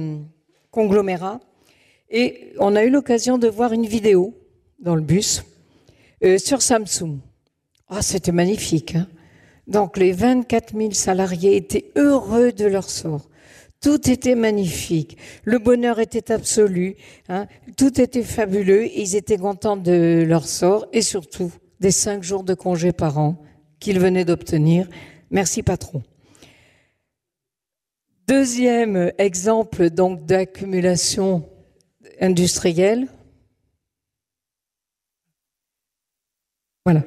conglomérats. Et on a eu l'occasion de voir une vidéo dans le bus sur Samsung. Ah, c'était magnifique. Donc, les 24 000 salariés étaient heureux de leur sort. Tout était magnifique. Le bonheur était absolu. Tout était fabuleux. Ils étaient contents de leur sort et surtout des 5 jours de congé par an qu'il venait d'obtenir. Merci patron. Deuxième exemple donc d'accumulation industrielle. Voilà.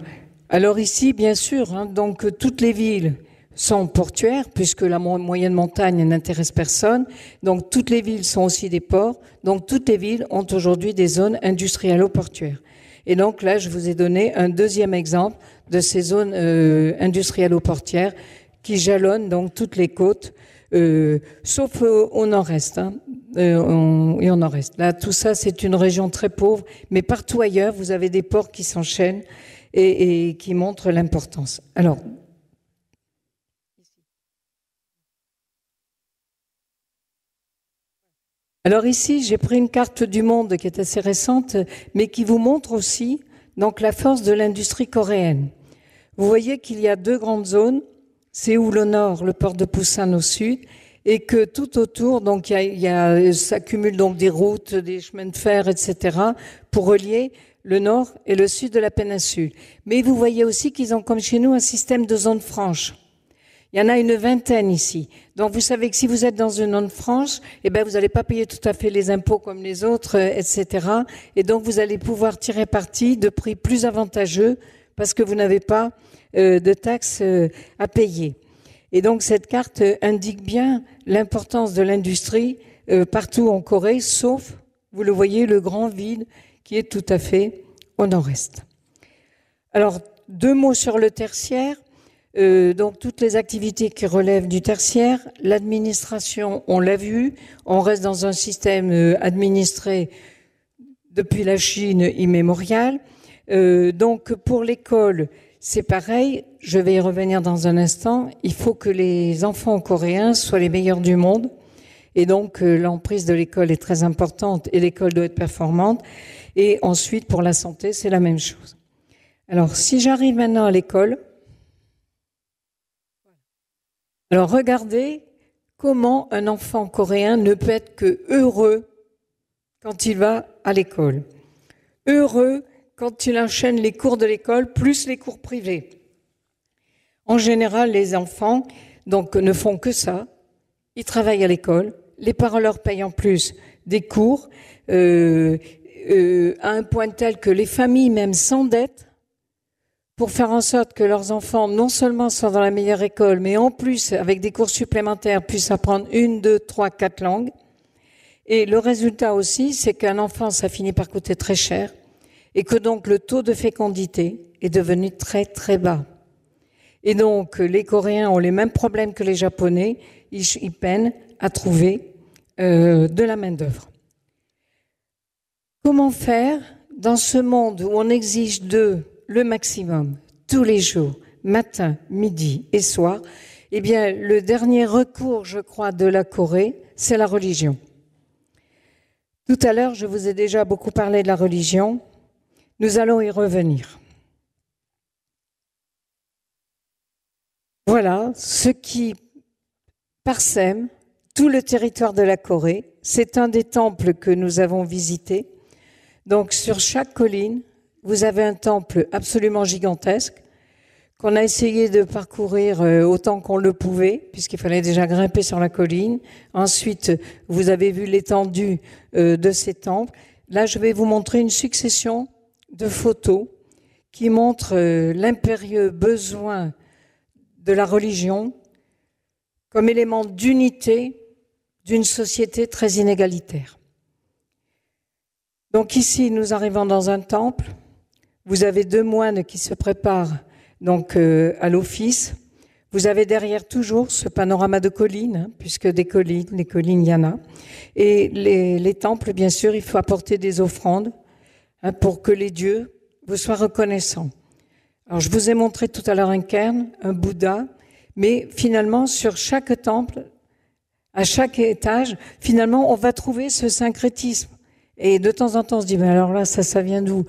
Alors ici, bien sûr, donc toutes les villes sont portuaires, puisque la moyenne montagne n'intéresse personne. Donc toutes les villes sont aussi des ports. Donc toutes les villes ont aujourd'hui des zones industrielles-portuaires. Et donc là, je vous ai donné un deuxième exemple de ces zones industrielles-portières qui jalonnent donc toutes les côtes, sauf au nord-est. Et au nord-est. Là, tout ça, c'est une région très pauvre, mais partout ailleurs, vous avez des ports qui s'enchaînent et qui montrent l'importance. Alors ici, j'ai pris une carte du monde qui est assez récente, mais qui vous montre aussi donc la force de l'industrie coréenne. Vous voyez qu'il y a deux grandes zones, Séoul au nord, le port de Busan au sud, et que tout autour, donc s'accumulent donc des routes, des chemins de fer, etc., pour relier le nord et le sud de la péninsule. Mais vous voyez aussi qu'ils ont, comme chez nous, un système de zones franches. Il y en a une vingtaine ici. Donc vous savez que si vous êtes dans une zone franche, eh ben vous n'allez pas payer tout à fait les impôts comme les autres, etc. Et donc vous allez pouvoir tirer parti de prix plus avantageux parce que vous n'avez pas de taxes à payer. Et donc cette carte indique bien l'importance de l'industrie partout en Corée, sauf, vous le voyez, le grand vide qui est tout à fait au nord-est. Alors, deux mots sur le tertiaire. Donc toutes les activités qui relèvent du tertiaire, l'administration, on l'a vu, on reste dans un système administré depuis la Chine immémoriale. Donc pour l'école, c'est pareil, je vais y revenir dans un instant, il faut que les enfants coréens soient les meilleurs du monde. Et donc l'emprise de l'école est très importante et l'école doit être performante. Et ensuite, pour la santé, c'est la même chose. Alors si j'arrive maintenant à l'école, alors regardez comment un enfant coréen ne peut être que heureux quand il va à l'école. Heureux quand il enchaîne les cours de l'école plus les cours privés. En général, les enfants donc ne font que ça. Ils travaillent à l'école. Les parents leur payent en plus des cours à un point tel que les familles même s'endettent pour faire en sorte que leurs enfants, non seulement soient dans la meilleure école, mais en plus, avec des cours supplémentaires, puissent apprendre 1, 2, 3, 4 langues. Et le résultat aussi, c'est qu'un enfant, ça finit par coûter très cher, et que donc le taux de fécondité est devenu très, très bas. Et donc, les Coréens ont les mêmes problèmes que les Japonais, ils peinent à trouver de la main-d'œuvre. Comment faire dans ce monde où on exige d'eux le maximum, tous les jours, matin, midi et soir? Eh bien, le dernier recours, je crois, de la Corée, c'est la religion. Tout à l'heure, je vous ai déjà beaucoup parlé de la religion. Nous allons y revenir. Voilà ce qui parsème tout le territoire de la Corée. C'est un des temples que nous avons visités. Donc, sur chaque colline, vous avez un temple absolument gigantesque qu'on a essayé de parcourir autant qu'on le pouvait, puisqu'il fallait déjà grimper sur la colline. Ensuite, vous avez vu l'étendue de ces temples. Là, je vais vous montrer une succession de photos qui montrent l'impérieux besoin de la religion comme élément d'unité d'une société très inégalitaire. Donc ici, nous arrivons dans un temple. Vous avez deux moines qui se préparent donc à l'office. Vous avez derrière toujours ce panorama de collines, puisque des collines, les collines, il y en a. Et les temples, bien sûr, il faut apporter des offrandes pour que les dieux vous soient reconnaissants. Alors, je vous ai montré tout à l'heure un cairn, un Bouddha, mais finalement, sur chaque temple, à chaque étage, finalement, on va trouver ce syncrétisme. Et de temps en temps, on se dit, mais alors là, ça vient d'où?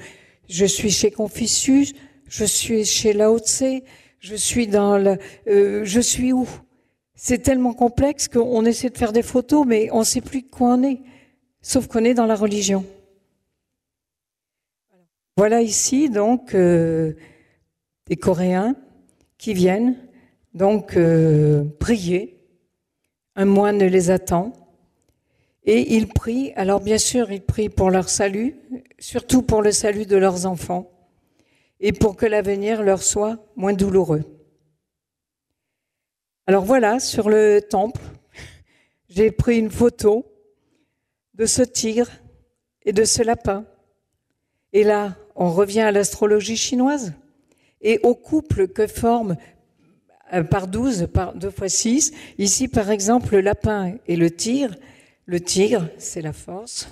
Je suis chez Confucius, je suis chez Lao Tse, je suis où? C'est tellement complexe qu'on essaie de faire des photos, mais on ne sait plus quoi on est, sauf qu'on est dans la religion. Voilà ici, donc, des Coréens qui viennent donc prier. Un moine les attend et ils prient. Alors bien sûr, ils prient pour leur salut, surtout pour le salut de leurs enfants et pour que l'avenir leur soit moins douloureux. Alors voilà, sur le temple, j'ai pris une photo de ce tigre et de ce lapin. Et là, on revient à l'astrologie chinoise et au couple que forment par 12, par 2 fois 6. Ici, par exemple, le lapin et le tigre. Le tigre, c'est la force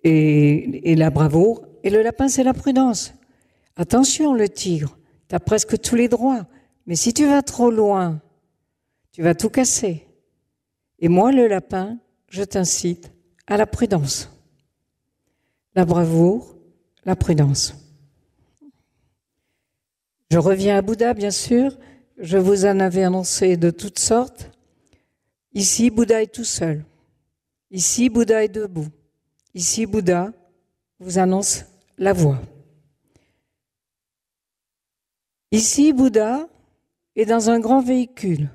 et la bravoure. Et le lapin, c'est la prudence. Attention, le tigre, tu as presque tous les droits. Mais si tu vas trop loin, tu vas tout casser. Et moi, le lapin, je t'incite à la prudence. La bravoure, la prudence. Je reviens à Bouddha, bien sûr. Je vous en avais annoncé de toutes sortes. Ici, Bouddha est tout seul. Ici, Bouddha est debout. Ici, Bouddha vous annonce la voie. Ici, Bouddha est dans un grand véhicule.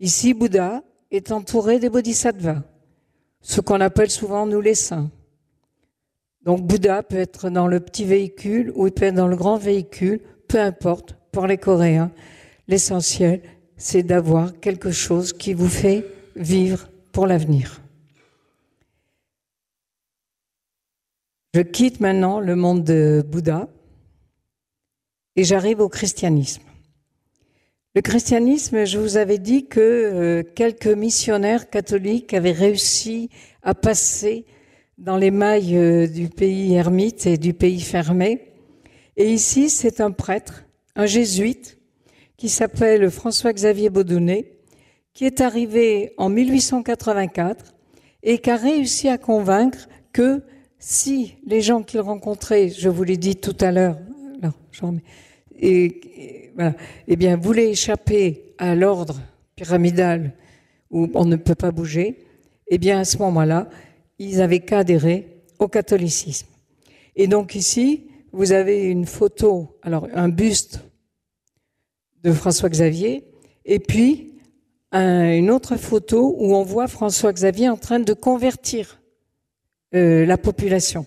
Ici, Bouddha est entouré des bodhisattvas, ce qu'on appelle souvent nous les saints. Donc Bouddha peut être dans le petit véhicule ou il peut être dans le grand véhicule, peu importe, pour les Coréens. L'essentiel, c'est d'avoir quelque chose qui vous fait vivre pour l'avenir. Je quitte maintenant le monde de Bouddha et j'arrive au christianisme. Le christianisme, je vous avais dit que quelques missionnaires catholiques avaient réussi à passer dans les mailles du pays ermite et du pays fermé. Et ici, c'est un prêtre, un jésuite, qui s'appelle François-Xavier Baudounet, qui est arrivé en 1884 et qui a réussi à convaincre que si les gens qu'il rencontrait, je vous l'ai dit tout à l'heure, voilà, eh bien, voulaient échapper à l'ordre pyramidal où on ne peut pas bouger, eh bien, à ce moment-là, ils n'avaient qu'à adhérer au catholicisme. Et donc ici, vous avez une photo, alors un buste de François-Xavier, et puis une autre photo où on voit François-Xavier en train de convertir la population.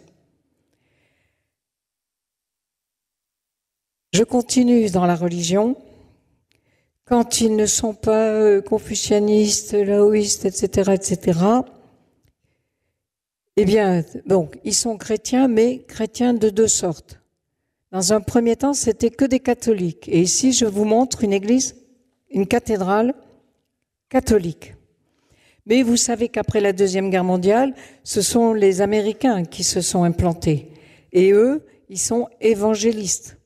Je continue dans la religion. Quand ils ne sont pas confucianistes, laoïstes, etc., eh bien, donc, ils sont chrétiens, mais chrétiens de 2 sortes. Dans un premier temps, c'était que des catholiques. Et ici, je vous montre une église, une cathédrale catholique. Mais vous savez qu'après la Deuxième Guerre mondiale, ce sont les Américains qui se sont implantés. Et eux, ils sont évangélistes.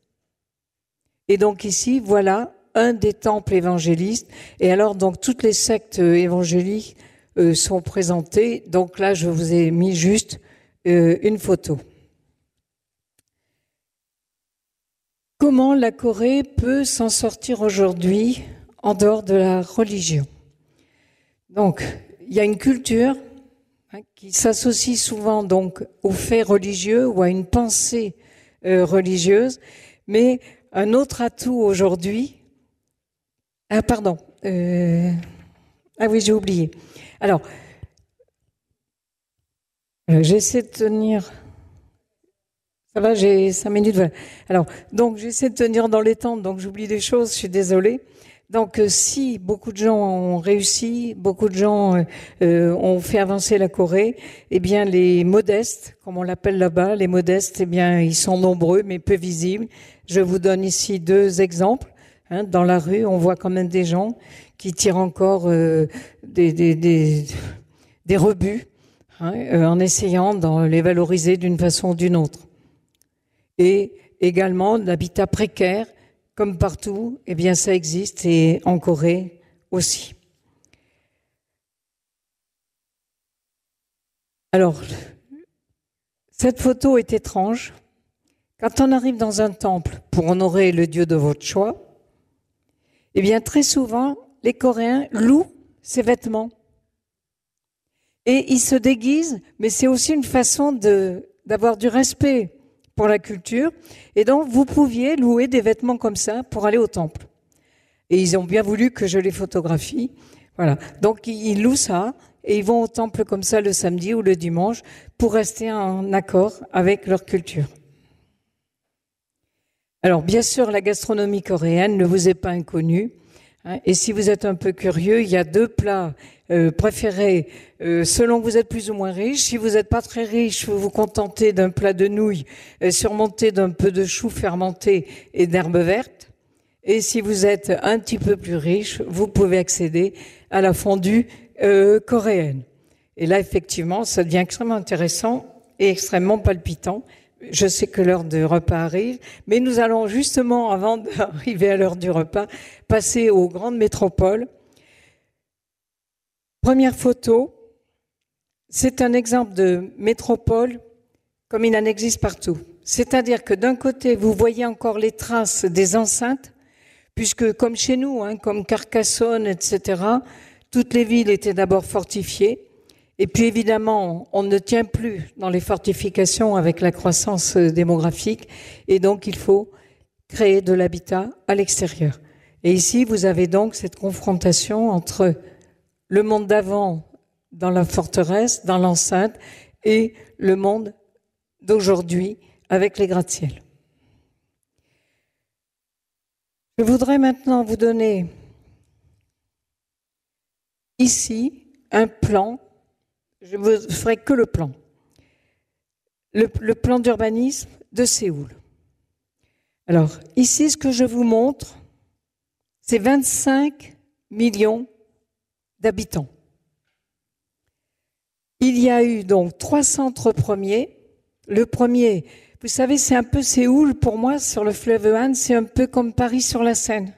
Et donc ici, voilà un des temples évangélistes. Et alors, donc, toutes les sectes évangéliques sont présentées. Donc là, je vous ai mis juste une photo. Comment la Corée peut s'en sortir aujourd'hui en dehors de la religion? Donc, il y a une culture qui s'associe souvent donc aux faits religieux ou à une pensée religieuse, mais un autre atout aujourd'hui... Ah pardon, ah oui, j'ai oublié. Alors, j'essaie de tenir... Ça va, j'ai 5 minutes, voilà. Alors, donc j'essaie de tenir dans les temps, donc j'oublie des choses, je suis désolée. Donc, si beaucoup de gens ont réussi, beaucoup de gens ont fait avancer la Corée, eh bien, les modestes, comme on l'appelle là-bas, les modestes, eh bien, ils sont nombreux, mais peu visibles. Je vous donne ici 2 exemples. Dans la rue, on voit quand même des gens qui tirent encore des rebuts, en essayant de les valoriser d'une façon ou d'une autre. Et également, l'habitat précaire, comme partout, eh bien, ça existe, et en Corée aussi. Alors, cette photo est étrange. Quand on arrive dans un temple pour honorer le Dieu de votre choix, eh bien, très souvent, les Coréens louent ces vêtements. Et ils se déguisent, mais c'est aussi une façon d'avoir du respect pour la culture. Et donc, vous pouviez louer des vêtements comme ça pour aller au temple. Et ils ont bien voulu que je les photographie. Voilà. Donc, ils louent ça et ils vont au temple comme ça le samedi ou le dimanche pour rester en accord avec leur culture. Alors, bien sûr, la gastronomie coréenne ne vous est pas inconnue. Et si vous êtes un peu curieux, il y a 2 plats préférés selon que vous êtes plus ou moins riche. Si vous n'êtes pas très riche, vous vous contentez d'un plat de nouilles surmonté d'un peu de choux fermenté et d'herbes vertes. Et si vous êtes un petit peu plus riche, vous pouvez accéder à la fondue coréenne. Et là, effectivement, ça devient extrêmement intéressant et extrêmement palpitant. Je sais que l'heure du repas arrive, mais nous allons justement, avant d'arriver à l'heure du repas, passer aux grandes métropoles. Première photo, c'est un exemple de métropole comme il en existe partout. C'est-à-dire que d'un côté, vous voyez encore les traces des enceintes, puisque comme chez nous, comme Carcassonne, etc., toutes les villes étaient d'abord fortifiées. Et puis évidemment, on ne tient plus dans les fortifications avec la croissance démographique et donc il faut créer de l'habitat à l'extérieur. Et ici, vous avez donc cette confrontation entre le monde d'avant dans la forteresse, dans l'enceinte, et le monde d'aujourd'hui avec les gratte-ciel. Je voudrais maintenant vous donner ici un plan. Je ne vous ferai que le plan. Le plan d'urbanisme de Séoul. Alors, ici, ce que je vous montre, c'est 25 millions d'habitants. Il y a eu donc 3 centres premiers. Le premier, vous savez, c'est un peu Séoul, pour moi, sur le fleuve Han, c'est un peu comme Paris sur la Seine.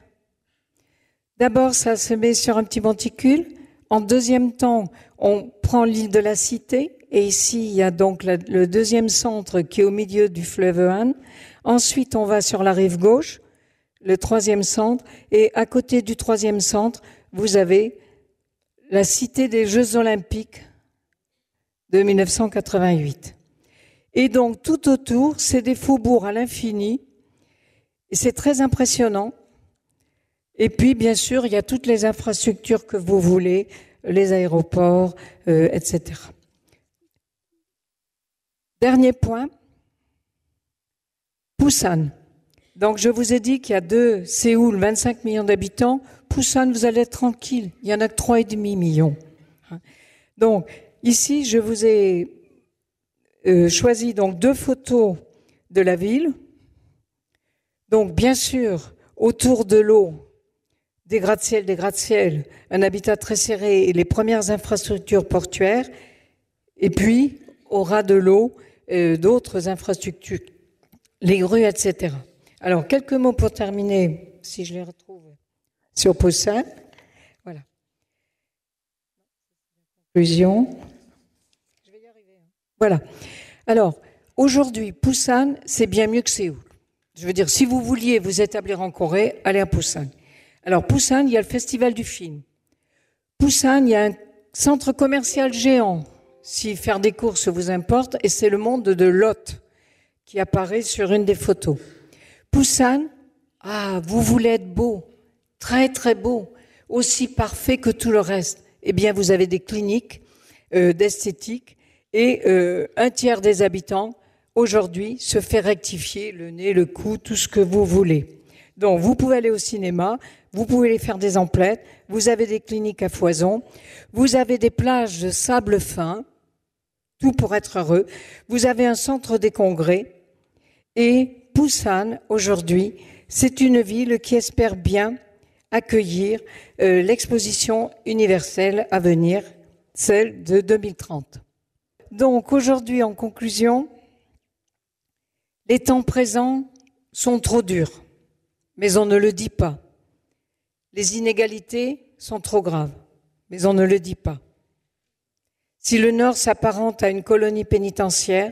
D'abord, ça se met sur un petit monticule. En deuxième temps, on prend l'île de la Cité, et ici, il y a donc le deuxième centre qui est au milieu du fleuve Han. Ensuite, on va sur la rive gauche, le troisième centre, et à côté du troisième centre, vous avez la Cité des Jeux Olympiques de 1988. Et donc, tout autour, c'est des faubourgs à l'infini, et c'est très impressionnant. Et puis, bien sûr, il y a toutes les infrastructures que vous voulez, les aéroports, etc. Dernier point, Busan. Donc, je vous ai dit qu'il y a Séoul, 25 millions d'habitants. Busan, vous allez être tranquille. Il y en a que 3,5 millions. Donc, ici, je vous ai choisi donc 2 photos de la ville. Donc, bien sûr, autour de l'eau, des gratte-ciel, un habitat très serré et les premières infrastructures portuaires, et puis, au ras de l'eau, d'autres infrastructures, les grues, etc. Alors, quelques mots pour terminer, si je les retrouve, sur Busan. Voilà. Conclusion. Je vais y arriver. Voilà. Alors, aujourd'hui, Busan, c'est bien mieux que Séoul. Je veux dire, si vous vouliez vous établir en Corée, allez à Busan. Alors, Busan, il y a le festival du film. Busan, il y a un centre commercial géant, si faire des courses vous importe, et c'est le monde de Lot qui apparaît sur une des photos. Busan, vous voulez être beau, très très beau, aussi parfait que tout le reste. Eh bien, vous avez des cliniques d'esthétique et 1/3 des habitants, aujourd'hui, se fait rectifier le nez, le cou, tout ce que vous voulez. Donc, vous pouvez aller au cinéma, vous pouvez aller faire des emplettes, vous avez des cliniques à foison, vous avez des plages de sable fin, tout pour être heureux, vous avez un centre des congrès, et Busan, aujourd'hui, c'est une ville qui espère bien accueillir l'exposition universelle à venir, celle de 2030. Donc, aujourd'hui, en conclusion, les temps présents sont trop durs. Mais on ne le dit pas. Les inégalités sont trop graves, mais on ne le dit pas. Si le Nord s'apparente à une colonie pénitentiaire,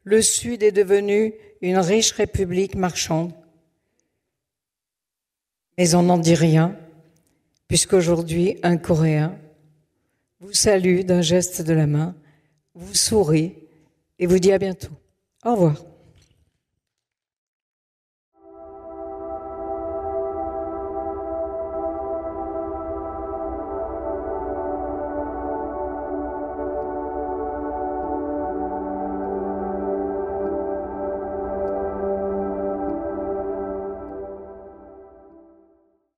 le Sud est devenu une riche république marchande. Mais on n'en dit rien, puisqu'aujourd'hui, un Coréen vous salue d'un geste de la main, vous sourit et vous dit à bientôt. Au revoir.